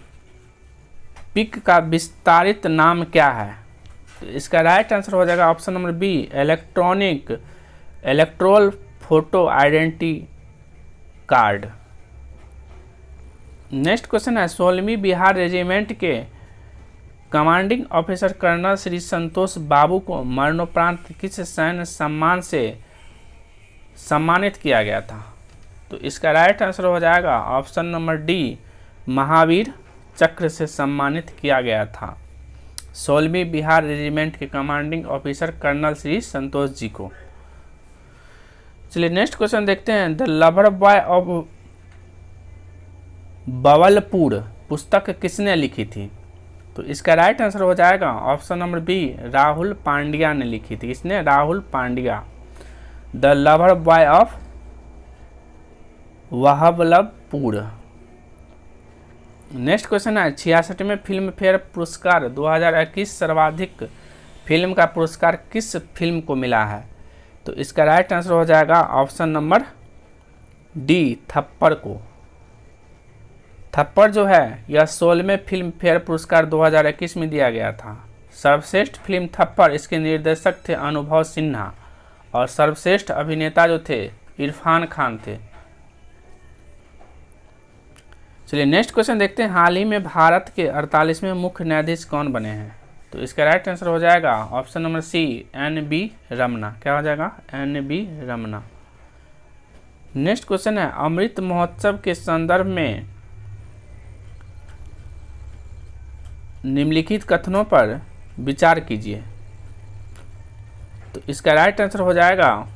पिक का विस्तारित नाम क्या है। तो इसका राइट आंसर हो जाएगा option number B, electoral photo identity card. Next question है, 16वीं बिहार रेजिमेंट के commanding officer colonel Shri Santosh Babu को मरणोपरांत किस सैन्य सम्मान से सम्मानित किया गया था। तो इसका राइट आंसर हो जाएगा ऑप्शन नंबर डी, महावीर चक्र से सम्मानित किया गया था 16वीं बिहार रेजिमेंट के commanding officer colonel Shri Santosh ji को। चलिए नेक्स्ट क्वेश्चन देखते हैं, द लवर बॉय ऑफ बवलपुर पुस्तक किसने लिखी थी। तो इसका राइट आंसर हो जाएगा option number B, Rahul Pandya ने लिखी थी। इसने Rahul Pandya, the lover boy of Bahawalpur. Next question है, 66वें फिल्म फेयर पुरस्कार 2021 सर्वाधिक फिल्म का पुरस्कार किस फिल्म को मिला है। तो इसका राइट आंसर हो जाएगा ऑप्शन नंबर डी, थप्पड़ को। थप्पड़ जो है यह 16वें फिल्म फेयर पुरस्कार 2021 में दिया गया था। सर्वश्रेष्ठ फिल्म थप्पड़, इसके निर्देशक थे अनुभव सिन्हा और सर्वश्रेष्ठ अभिनेता जो थे इरफान खान थे। चलिए नेक्स्ट क्वेश्चन देखते हैं, हाल ही में भारत के 48वें मुख्य न्यायाधीश कौन बने हैं। तो इसका राइट आंसर हो जाएगा option number C, NV. Ramana. क्या हो जाएगा, एन.बी. रमना। नेक्स्ट क्वेश्चन है, अमृत महोत्सव के संदर्भ में निम्नलिखित कथनों पर विचार कीजिए। तो इसका राइट आंसर हो जाएगा,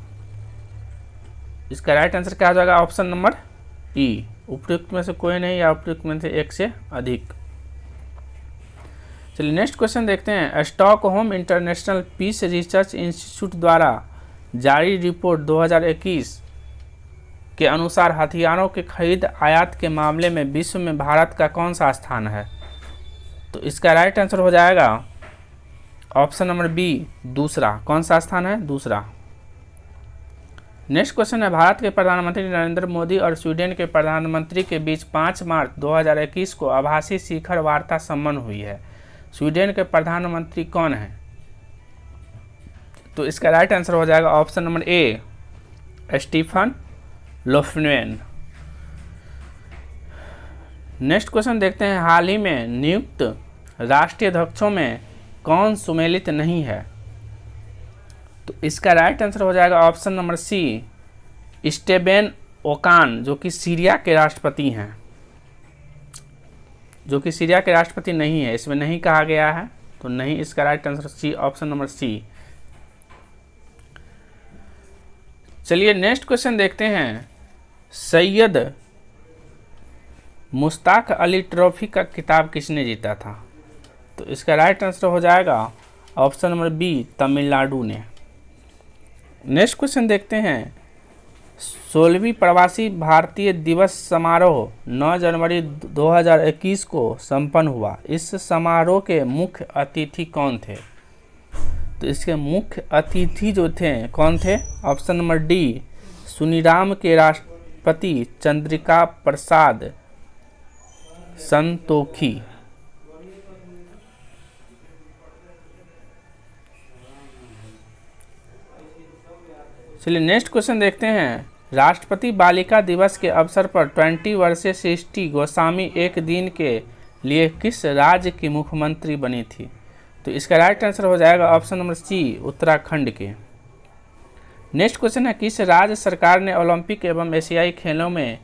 इसका राइट आंसर क्या हो जाएगा ऑप्शन नंबर ई, उपयुक्त में से कोई नहीं या उपयुक्त में से एक से अधिक। चलिए नेक्स्ट क्वेश्चन देखते हैं। Stockholm International Peace Research Institute द्वारा जारी रिपोर्ट 2021 के अनुसार हथियारों के खरीद आयात के मामले में विश्व में भारत का कौन सा स्थान है? तो इसका राइट आंसर हो जाएगा ऑप्शन नंबर बी, दूसरा। कौन सा स्थान है? दूसरा। नेक्स्ट क्वेश्चन है। भारत के प्रधानमंत्री नरेंद्र मोदी और स्वीडन के प्रधानमंत्री के बीच 5 मार्च 2021 को आभासी शिखर वार्ता संपन्न हुई है। स्वीडन के प्रधानमंत्री कौन हैं? तो इसका राइट आंसर हो जाएगा option number A, Stefan Lofven. Next question देखते हैं। हाल ही में नियुक्त राष्ट्रीय अध्यक्षों में कौन सुमेलित नहीं है? तो इसका राइट आंसर हो जाएगा option number C, Stefan Okan, जो कि सीरिया के राष्ट्रपति हैं, जो कि सीरिया के राष्ट्रपति नहीं है। इसमें नहीं कहा गया है, तो नहीं, इसका right answer C, option number C. चलिए नेक्स्ट क्वेश्चन देखते हैं। सैयद मुश्ताक अली ट्रॉफी का खिताब किसने जीता था? तो इसका राइट आंसर हो जाएगा ऑप्शन नंबर बी, तमिलनाडु ने। नेक्स्ट क्वेश्चन देखते हैं। 16वीं प्रवासी भारतीय दिवस समारोह 9 जनवरी 2021 को संपन्न हुआ। इस समारोह के मुख्य अतिथि कौन थे? तो इसके मुख्य अतिथि जो थे कौन थे? ऑप्शन नंबर डी, सुनीराम के राष्ट्रपति चंद्रिका प्रसाद संतोखी। चलिए नेक्स्ट क्वेश्चन देखते हैं। राष्ट्रपति बालिका दिवस के अवसर पर 20 वर्षीय सृष्टि गोस्वामी एक दिन के लिए किस राज्य की मुख्यमंत्री बनी थी? तो इसका राइट आंसर हो जाएगा ऑप्शन नंबर सी, उत्तराखंड के। नेक्स्ट क्वेश्चन है। किस राज्य सरकार ने ओलंपिक एवं एशियाई खेलों में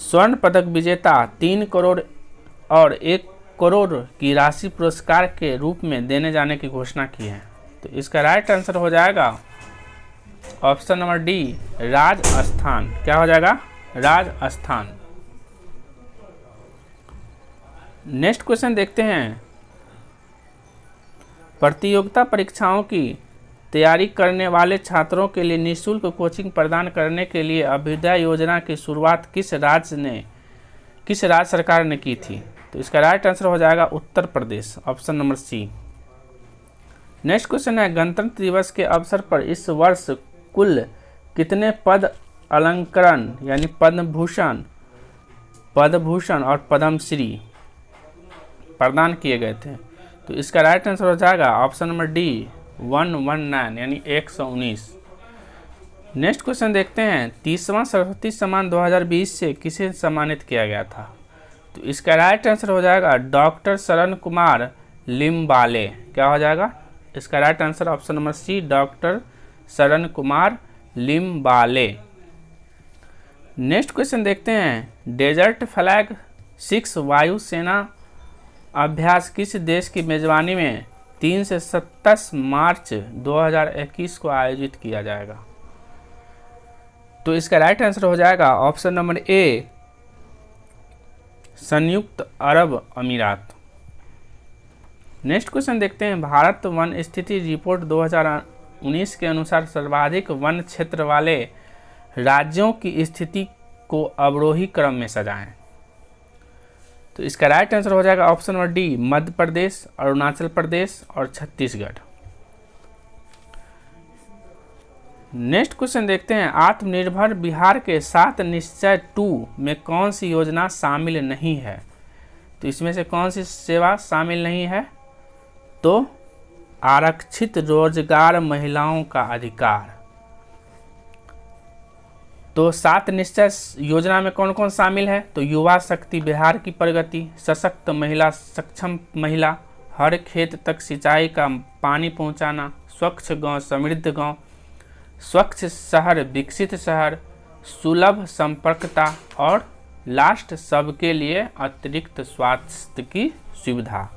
स्वर्ण पदक विजेता 3 करोड़ और 1 करोड़ की राशि पुरस्कार के रूप में देने जाने की घोषणा की है? तो इसका राइट आंसर हो जाएगा ऑप्शन नंबर डी, राजस्थान। क्या हो जाएगा? राजस्थान। नेक्स्ट क्वेश्चन देखते हैं। प्रतियोगिता परीक्षाओं की तैयारी करने वाले छात्रों के लिए निःशुल्क कोचिंग प्रदान करने के लिए अभ्युदय योजना की शुरुआत किस राज्य सरकार ने की थी? तो इसका राइट आंसर हो जाएगा Uttar Pradesh, option number C. Next question है। गणतंत्र दिवस के अवसर पर इस वर्ष कुल कितने पद अलंकरण यानी पद्मभूषण और पद्मश्री प्रदान किए गए थे? तो इसका राइट आंसर हो जाएगा ऑप्शन नंबर डी, 119 यानी 119। नेक्स्ट क्वेश्चन देखते हैं। 30वां सरस्वती सम्मान 2020 से किसे सम्मानित किया गया था? तो इसका राइट आंसर हो जाएगा डॉक्टर शरण कुमार लिम्बाले। क्या हो जाएगा? इसका right answer option number C, doctor Sharan Kumar Limbale. Next question देखते हैं। डेजर्ट फ्लैग 6 वायुसेना अभ्यास किस देश की मेजबानी में 3 से 27 मार्च 2021 को आयोजित किया जाएगा? तो इसका राइट आंसर हो जाएगा ऑप्शन नंबर ए, संयुक्त अरब अमीरात। नेक्स्ट क्वेश्चन देखते हैं। भारत वन स्थिति रिपोर्ट 2019 के अनुसार सर्वाधिक वन क्षेत्र वाले राज्यों की स्थिति को अवरोही क्रम में सजाएं। तो इसका राइट आंसर हो जाएगा option number D, Madhya Pradesh, Arunachal Pradesh और छत्तीसगढ़। नेक्स्ट क्वेश्चन देखते हैं। आत्मनिर्भर बिहार के 7 निश्चय 2 में कौन सी योजना शामिल नहीं है? तो इसमें से कौन सी सेवा शामिल नहीं है? तो आरक्षित रोजगार, महिलाओं का अधिकार। तो 7 निश्चय योजना में कौन कौन शामिल है? तो युवा शक्ति बिहार की प्रगति, सशक्त महिला, सक्षम महिला, हर खेत तक सिंचाई का पानी पहुंचाना, स्वच्छ गांव समृद्ध गांव, स्वच्छ शहर विकसित शहर, सुलभ संपर्कता और लास्ट सबके लिए अतिरिक्त स्वास्थ्य की सुविधा।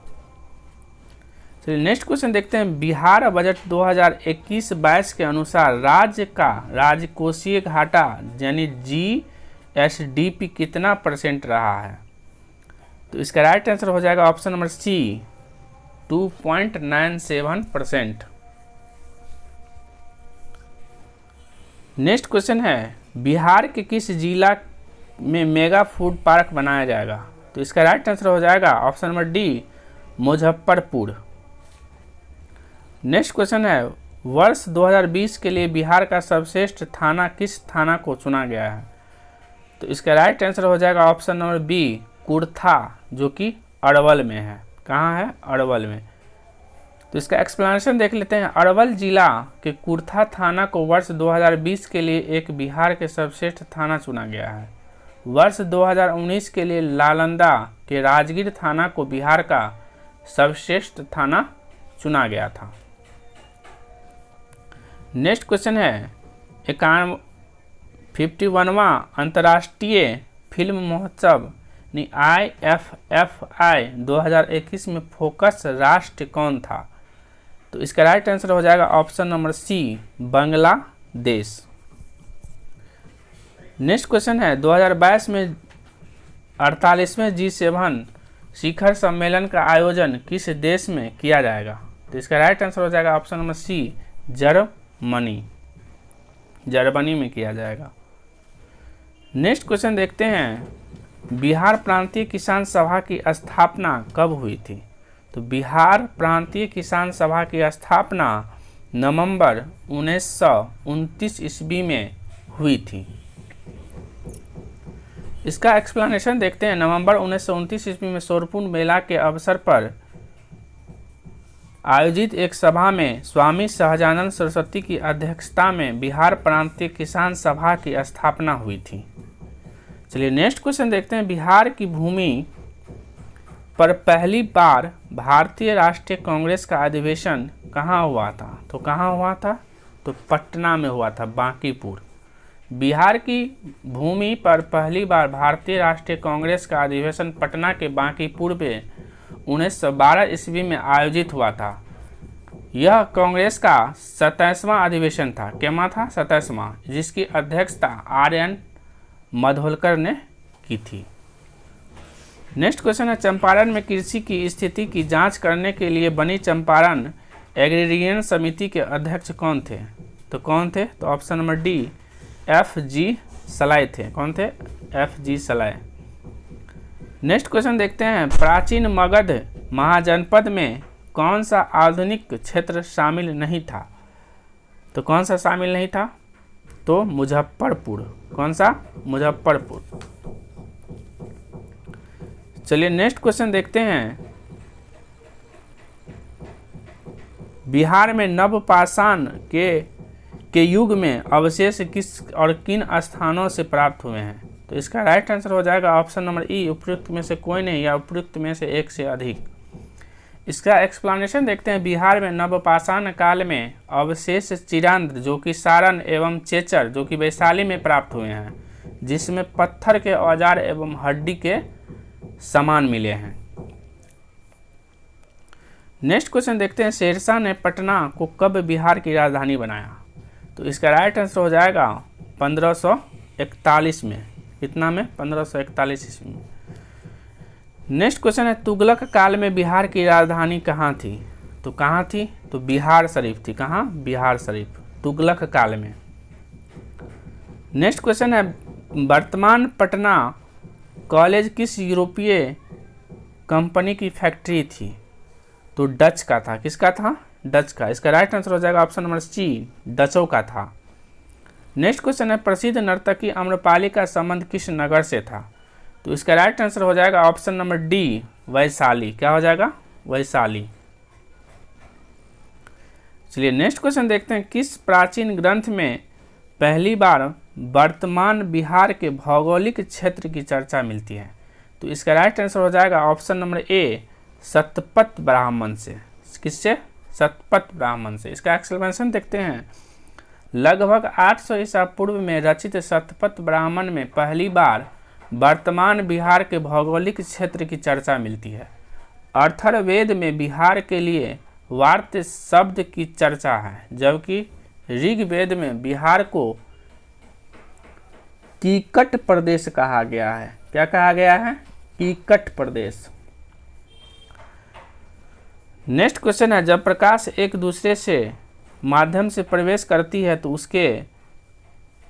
चलिए नेक्स्ट क्वेश्चन देखते हैं। बिहार बजट 2021-22 के अनुसार राज्य का राजकोषीय घाटा यानी GSDP कितना % रहा है? तो इसका राइट आंसर हो जाएगा option number C 2.97%। Next question है बिहार के किस जिला में मेगा फूड पार्क बनाया जाएगा? तो इसका राइट आंसर हो जाएगा option number D Muzaffarpur. Next question है वर्ष 2020 के लिए बिहार का सर्वश्रेष्ठ थाना किस थाना को चुना गया है? तो इसका राइट आंसर हो जाएगा ऑप्शन नंबर बी कुर्था, जो कि अरवल में है। कहाँ है? अरवल में। तो इसका एक्सप्लेनेशन देख लेते हैं। अरवल जिला के कुर्था थाना को वर्ष 2020 के लिए एक बिहार के सर्वश्रेष्ठ थाना चुना गया है। वर्ष 2019 के लिए नालंदा के राजगीर थाना को बिहार का सर्वश्रेष्ठ थाना चुना गया था। नेक्स्ट क्वेश्चन है 51वां अंतर्राष्ट्रीय फिल्म महोत्सव IFFI 2021 में फोकस राष्ट्र कौन था? तो इसका राइट आंसर हो जाएगा option number C Bangladesh. Next question है 2022 में 48वें G7 शिखर सम्मेलन का आयोजन किस देश में किया जाएगा? तो इसका राइट आंसर हो जाएगा ऑप्शन नंबर सी जर्मनी में किया जाएगा। नेक्स्ट क्वेश्चन देखते हैं बिहार प्रांतीय किसान सभा की स्थापना कब हुई थी? तो बिहार प्रांतीय किसान सभा की स्थापना नवंबर 1929 ईस्वी में हुई थी। इसका एक्सप्लेनेशन देखते हैं। नवंबर 1929 ईस्वी में सोरपुर मेला के अवसर पर आयोजित एक सभा में स्वामी सहजानंद सरस्वती की अध्यक्षता में बिहार प्रांतीय किसान सभा की स्थापना हुई थी। चलिए नेक्स्ट क्वेश्चन देखते हैं। बिहार की भूमि पर पहली बार भारतीय राष्ट्रीय कांग्रेस का अधिवेशन कहाँ हुआ था? तो कहाँ हुआ था? तो पटना में हुआ था, बांकीपुर। बिहार की भूमि पर पहली बार भारतीय राष्ट्रीय कांग्रेस का अधिवेशन पटना के बांकीपुर में 1912 ईस्वी में आयोजित हुआ था। यह कांग्रेस का 27वां अधिवेशन था। क्या था? 27वां, जिसकी अध्यक्षता RN मधोलकर ने की थी। नेक्स्ट क्वेश्चन है चंपारण में कृषि की स्थिति की जांच करने के लिए बनी चंपारण एग्रीरियन समिति के अध्यक्ष कौन थे? तो कौन थे? तो ऑप्शन नंबर डी FG सलाय थे। कौन थे? FG सलाय। नेक्स्ट क्वेश्चन देखते हैं प्राचीन मगध महाजनपद में कौन सा आधुनिक क्षेत्र शामिल नहीं था? तो कौन सा शामिल नहीं था? तो मुजफ्फरपुर। कौन सा? मुजफ्फरपुर। चलिए नेक्स्ट क्वेश्चन देखते हैं बिहार में नवपाषाण के युग में अवशेष किस और किन स्थानों से प्राप्त हुए हैं? तो इसका राइट आंसर हो जाएगा ऑप्शन नंबर ई उपयुक्त में से कोई नहीं या उपयुक्त में से एक से अधिक। इसका एक्सप्लेनेशन देखते हैं। बिहार में नवपाषाण काल में अवशेष चिरांद्र जो कि सारण एवं चेचर जो कि वैशाली में प्राप्त हुए हैं, जिसमें पत्थर के औजार एवं हड्डी के सामान मिले हैं। नेक्स्ट क्वेश्चन देखते हैं शेरशाह ने पटना को कब बिहार की राजधानी बनाया? तो इसका राइट आंसर हो जाएगा 1541 में। कितना में? 1541 ईस्वी में। नेक्स्ट क्वेश्चन है तुगलक काल में बिहार की राजधानी कहाँ थी? तो कहाँ थी? तो बिहार शरीफ थी। कहाँ? बिहार शरीफ, तुगलक काल में। नेक्स्ट क्वेश्चन है वर्तमान पटना कॉलेज किस यूरोपीय कंपनी की फैक्ट्री थी? तो डच का था। किसका था? डच का। इसका राइट आंसर हो जाएगा ऑप्शन नंबर सी डचों का था। नेक्स्ट क्वेश्चन है प्रसिद्ध नर्तकी आम्रपाली का संबंध किस नगर से था? तो इसका राइट आंसर हो जाएगा ऑप्शन नंबर डी वैशाली। क्या हो जाएगा? वैशाली। चलिए नेक्स्ट क्वेश्चन देखते हैं किस प्राचीन ग्रंथ में पहली बार वर्तमान बिहार के भौगोलिक क्षेत्र की चर्चा मिलती है? तो इसका राइट आंसर हो जाएगा ऑप्शन नंबर ए शतपथ ब्राह्मण से। किससे? शतपथ ब्राह्मण से। इसका एक्सप्लेनेशन देखते हैं। लगभग 800 ईसा पूर्व में रचित शतपथ ब्राह्मण में पहली बार वर्तमान बिहार के भौगोलिक क्षेत्र की चर्चा मिलती है। अथर्ववेद में बिहार के लिए वार्त शब्द की चर्चा है, जबकि ऋग्वेद में बिहार को कीकट प्रदेश कहा गया है। क्या कहा गया है? ईकट प्रदेश। नेक्स्ट क्वेश्चन है, जब प्रकाश एक दूसरे से माध्यम से प्रवेश करती है तो उसके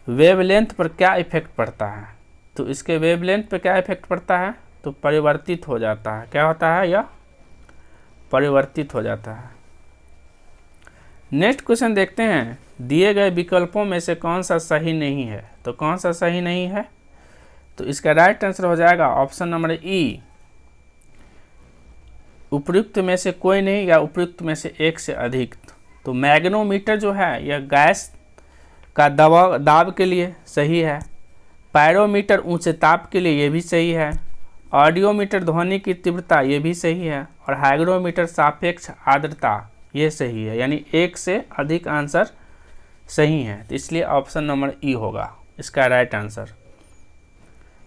वेवलेंथ पर क्या इफेक्ट पड़ता है? तो इसके वेवलेंथ पर क्या इफेक्ट पड़ता है? तो परिवर्तित हो जाता है। क्या होता है? यह परिवर्तित हो जाता है। नेक्स्ट क्वेश्चन देखते हैं, दिए गए विकल्पों में से कौन सा सही नहीं है? तो कौन सा सही नहीं है? तो इसका राइट आंसर हो जाएगा ऑप्शन नंबर ई, उपयुक्त में से कोई नहीं या उपयुक्त में से एक से अधिक। तो मैग्नोमीटर जो है यह गैस का दाब के लिए सही है। पायरोमीटर ऊंचे ताप के लिए ये भी सही है। ऑडियोमीटर ध्वनि की तीव्रता ये भी सही है। और हाइग्रोमीटर सापेक्ष आर्द्रता ये सही है, यानी एक से अधिक आंसर सही है। तो इसलिए ऑप्शन नंबर ई होगा इसका राइट आंसर।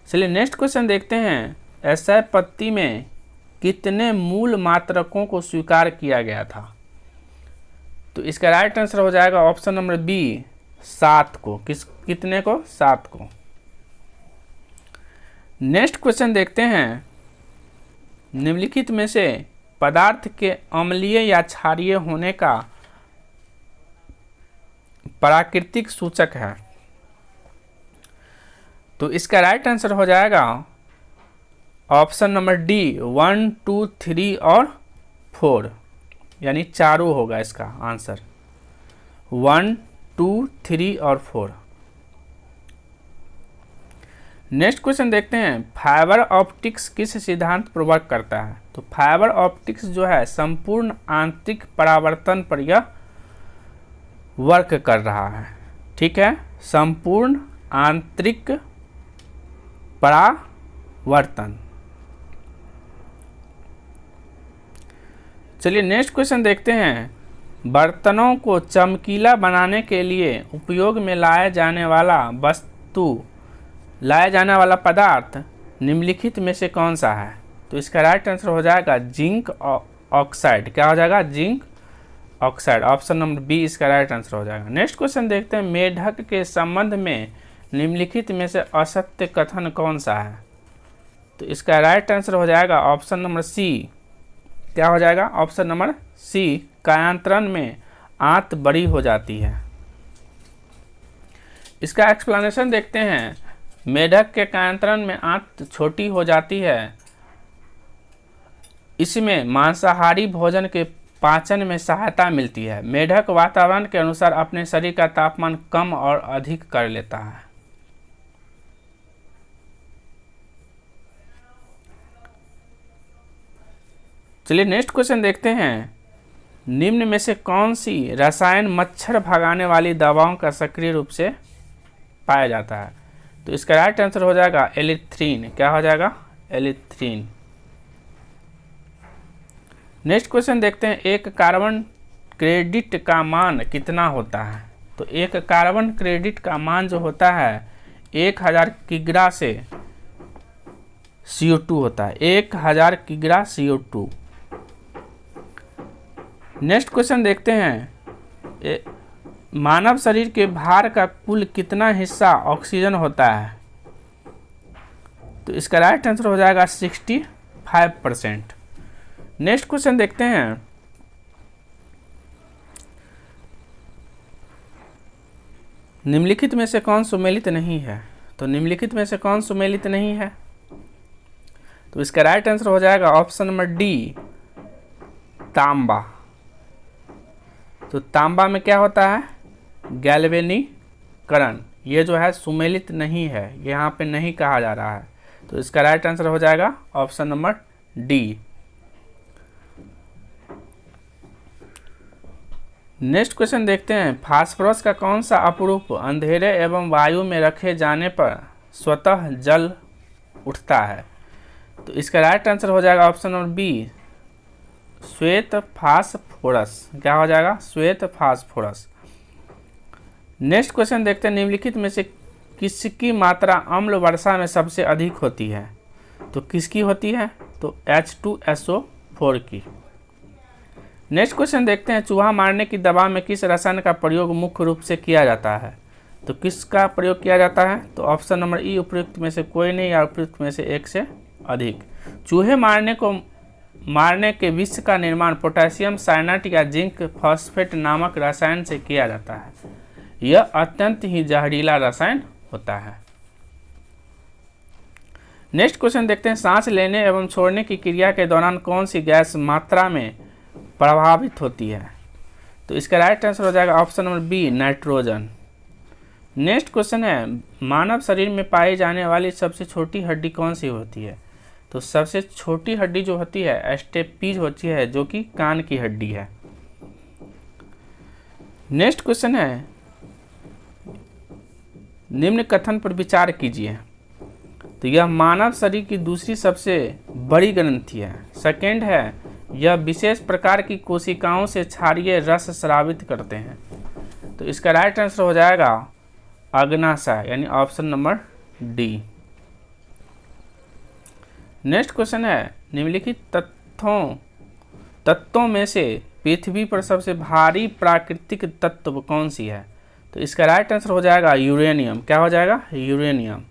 चलिए नेक्स्ट क्वेश्चन देखते हैं, एसआई पत्ती में कितने मूल मात्रकों को स्वीकार किया गया था? तो इसका राइट आंसर हो जाएगा ऑप्शन नंबर बी, 7 को। कितने को? 7 को। नेक्स्ट क्वेश्चन देखते हैं, निम्नलिखित में से पदार्थ के अम्लीय या क्षारीय होने का प्राकृतिक सूचक है? तो इसका राइट आंसर हो जाएगा ऑप्शन नंबर डी, 1, 2, 3 और 4, यानी चारों होगा इसका आंसर, 1, 2, 3 और 4। नेक्स्ट क्वेश्चन देखते हैं, फाइबर ऑप्टिक्स किस सिद्धांत पर वर्क करता है? तो फाइबर ऑप्टिक्स जो है संपूर्ण आंतरिक परावर्तन पर यह वर्क कर रहा है। ठीक है, संपूर्ण आंतरिक परावर्तन। चलिए नेक्स्ट क्वेश्चन देखते हैं, बर्तनों को चमकीला बनाने के लिए उपयोग में लाया जाने वाला पदार्थ निम्नलिखित में से कौन सा है? तो इसका राइट आंसर हो जाएगा जिंक ऑक्साइड। क्या हो जाएगा? Zinc oxide. Option number B इसका राइट आंसर हो जाएगा। नेक्स्ट क्वेश्चन देखते हैं, मेढक के संबंध में निम्नलिखित में से असत्य कथन कौन सा है? तो इसका राइट आंसर हो जाएगा ऑप्शन नंबर सी। क्या हो जाएगा? ऑप्शन नंबर सी, कायांतरण में आंत बड़ी हो जाती है। इसका एक्सप्लेनेशन देखते हैं, मेढक के कायांतरण में आंत छोटी हो जाती है। इसमें मांसाहारी भोजन के पाचन में सहायता मिलती है। मेढक वातावरण के अनुसार अपने शरीर का तापमान कम और अधिक कर लेता है। चलिए नेक्स्ट क्वेश्चन देखते हैं, निम्न में से कौन सी रसायन मच्छर भगाने वाली दवाओं का सक्रिय रूप से पाया जाता है? तो इसका राइट आंसर हो जाएगा एलिथ्रीन। क्या हो जाएगा? एलिथ्रीन। नेक्स्ट क्वेश्चन देखते हैं, एक कार्बन क्रेडिट का मान कितना होता है? तो एक कार्बन क्रेडिट का मान जो होता है 1000 किग्रा से CO2 होता है, 1000 किग्रा CO2। नेक्स्ट क्वेश्चन देखते हैं, मानव शरीर के भार का कुल कितना हिस्सा ऑक्सीजन होता है? तो इसका राइट आंसर हो जाएगा 65%। नेक्स्ट क्वेश्चन देखते हैं, निम्नलिखित में से कौन सुमेलित नहीं है? तो निम्नलिखित में से कौन सुमेलित नहीं है? तो इसका राइट आंसर हो जाएगा ऑप्शन नंबर डी, तांबा। तो तांबा में क्या होता है? गैल्वेनीकरण। ये जो है सुमेलित नहीं है, यहाँ पे नहीं कहा जा रहा है। तो इसका राइट आंसर हो जाएगा option number D. Next question देखते हैं, फास्फोरस का कौन सा अपरूप अंधेरे एवं वायु में रखे जाने पर स्वतः जल उठता है? तो इसका राइट आंसर हो जाएगा ऑप्शन नंबर बी, श्वेत फास्फोरस। क्या हो जाएगा? श्वेत फास्फोरस। नेक्स्ट क्वेश्चन देखते हैं, निम्नलिखित में से किसकी मात्रा अम्ल वर्षा में सबसे अधिक होती है? तो किसकी होती है? तो H2SO4 की। नेक्स्ट क्वेश्चन देखते हैं, चूहा मारने की दवा में किस रसायन का प्रयोग मुख्य रूप से किया जाता है? तो किसका प्रयोग किया जाता है? तो ऑप्शन नंबर ई, उपयुक्त में से कोई नहीं या उपयुक्त में से एक से अधिक। चूहे मारने के विष का निर्माण पोटेशियम साइनाइड या जिंक फॉस्फेट नामक रसायन से किया जाता है। यह अत्यंत ही जहरीला रसायन होता है। नेक्स्ट क्वेश्चन देखते हैं, सांस लेने एवं छोड़ने की क्रिया के दौरान कौन सी गैस मात्रा में प्रभावित होती है? तो इसका राइट आंसर हो जाएगा option number B, nitrogen. Next question है, मानव शरीर में पाई जाने वाली सबसे छोटी हड्डी कौन सी होती है? तो सबसे छोटी हड्डी जो होती है स्टेपीज होती है, जो कि कान की हड्डी है। नेक्स्ट क्वेश्चन है, निम्न कथन पर विचार कीजिए। तो यह मानव शरीर की दूसरी सबसे बड़ी ग्रंथि है। सेकेंड है, यह विशेष प्रकार की कोशिकाओं से क्षारीय रस स्रावित करते हैं। तो इसका राइट आंसर हो जाएगा अग्नाशय, यानी option number D. Next question है, निम्नलिखित तत्वों में से पृथ्वी पर सबसे भारी प्राकृतिक तत्व कौन सी है? तो इसका राइट आंसर हो जाएगा यूरेनियम। क्या हो जाएगा? यूरेनियम।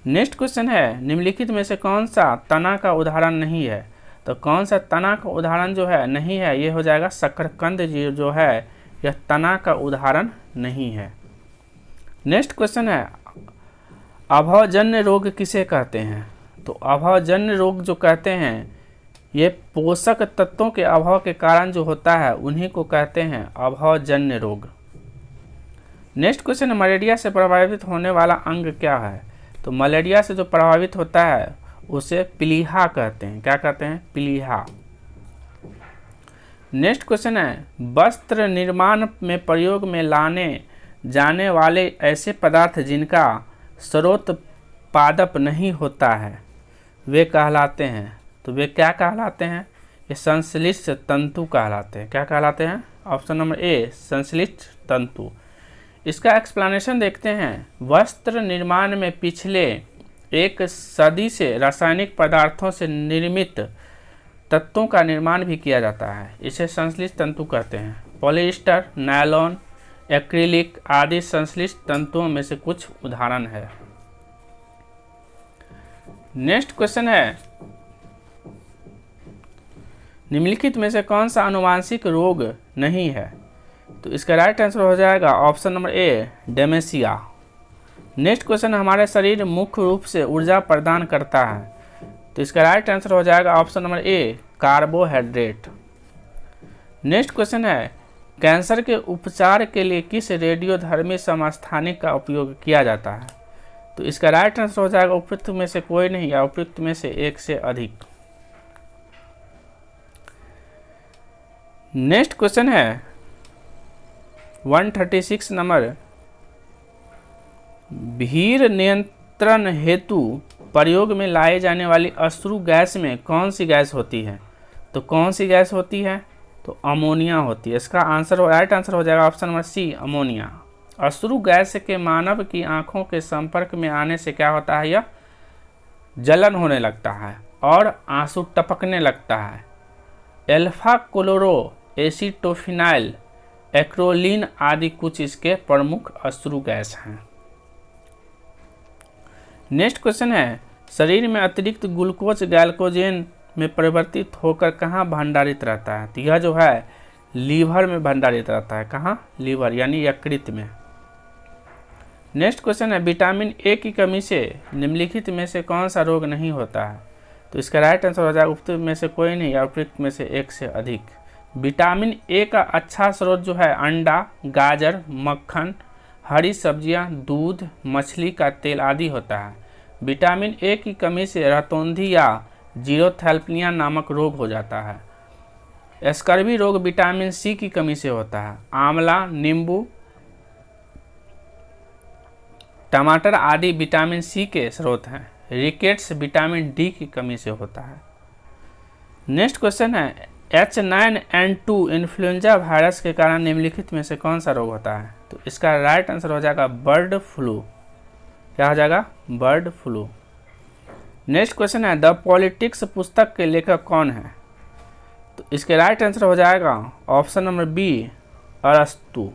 नेक्स्ट क्वेश्चन है, निम्नलिखित में से कौन सा तना का उदाहरण नहीं है? तो कौन सा तना का उदाहरण जो है नहीं है, ये हो जाएगा शकरकंद जो है, यह तना का उदाहरण नहीं है। नेक्स्ट क्वेश्चन है, अभावजन्य रोग किसे कहते हैं? तो अभावजन्य रोग जो कहते हैं, ये पोषक तत्वों के अभाव के कारण जो होता है उन्हीं को कहते हैं अभावजन्य रोग। नेक्स्ट क्वेश्चन है, मलेरिया से प्रभावित होने वाला अंग क्या है? तो मलेरिया से जो प्रभावित होता है उसे प्लीहा कहते हैं। क्या कहते हैं? प्लीहा। नेक्स्ट क्वेश्चन है, वस्त्र निर्माण में प्रयोग में लाने जाने वाले ऐसे पदार्थ जिनका स्रोत पादप नहीं होता है वे कहलाते हैं। तो वे क्या कहलाते हैं? ये संश्लिष्ट तंतु कहलाते हैं। क्या कहलाते हैं? ऑप्शन नंबर ए, संश्लिष्ट तंतु। इसका एक्सप्लेनेशन देखते हैं। वस्त्र निर्माण में पिछले एक सदी से रासायनिक पदार्थों से निर्मित तत्वों का निर्माण भी किया जाता है, इसे संश्लिष्ट तंतु कहते हैं। पॉलिएस्टर, नायलॉन, एक्रिलिक आदि संश्लिष्ट तंतुओं में से कुछ उदाहरण है। नेक्स्ट क्वेश्चन है, निम्नलिखित में से कौन सा आनुवांशिक रोग नहीं है? तो इसका राइट आंसर हो जाएगा ऑप्शन नंबर ए, डेमेंशिया। नेक्स्ट क्वेश्चन, हमारे शरीर मुख्य रूप से ऊर्जा प्रदान करता है। तो इसका राइट आंसर हो जाएगा ऑप्शन नंबर ए, कार्बोहाइड्रेट। नेक्स्ट क्वेश्चन है, कैंसर के उपचार के लिए किस रेडियोधर्मी समस्थानिक का उपयोग किया जाता है? तो इसका राइट आंसर हो जाएगा उपयुक्त में से कोई नहीं या उपयुक्त में से एक से अधिक। नेक्स्ट क्वेश्चन है 136 नंबर, भीड़ नियंत्रण हेतु प्रयोग में लाई जाने वाली अश्रु गैस में कौन सी गैस होती है? तो कौन सी गैस होती है? तो अमोनिया होती है। इसका आंसर राइट आंसर हो जाएगा ऑप्शन नंबर सी, अमोनिया। अश्रु गैस के मानव की आंखों के संपर्क में आने से क्या होता है? यह जलन होने लगता है और आंसू टपकने लगता है। एल्फा क्लोरो एसिटोफिनाइल, एक्रोलीन आदि कुछ इसके प्रमुख अश्रु गैस हैं। नेक्स्ट क्वेश्चन है, शरीर में अतिरिक्त ग्लूकोज ग्लाइकोजन में परिवर्तित होकर कहाँ भंडारित रहता है? तो यह जो है लीवर में भंडारित रहता है। कहाँ? लीवर, यानी यकृत में। नेक्स्ट क्वेश्चन है, विटामिन ए की कमी से निम्नलिखित में से कौन सा रोग नहीं होता है? तो इसका राइट आंसर हो जाएगा उपयुक्त में से कोई नहीं या उपयुक्त में से एक से अधिक। विटामिन ए का अच्छा स्रोत जो है अंडा, गाजर, मक्खन, हरी सब्जियां, दूध, मछली का तेल आदि होता है। विटामिन ए की कमी से रतौंधी या जीरोथैल्पिनिया नामक रोग हो जाता है। स्कर्वी रोग विटामिन सी की कमी से होता है। आंवला, नींबू, टमाटर आदि विटामिन सी के स्रोत हैं। रिकेट्स विटामिन डी की कमी से होता है। नेक्स्ट क्वेश्चन है, H9N2 इन्फ्लुएंजा वायरस के कारण निम्नलिखित में से कौन सा रोग होता है? तो इसका राइट आंसर हो जाएगा बर्ड फ्लू। क्या हो जाएगा? Bird flu. नेक्स्ट क्वेश्चन है, द पॉलिटिक्स पुस्तक के लेखक कौन है? तो इसके राइट आंसर हो जाएगा ऑप्शन नंबर बी, अरस्तु।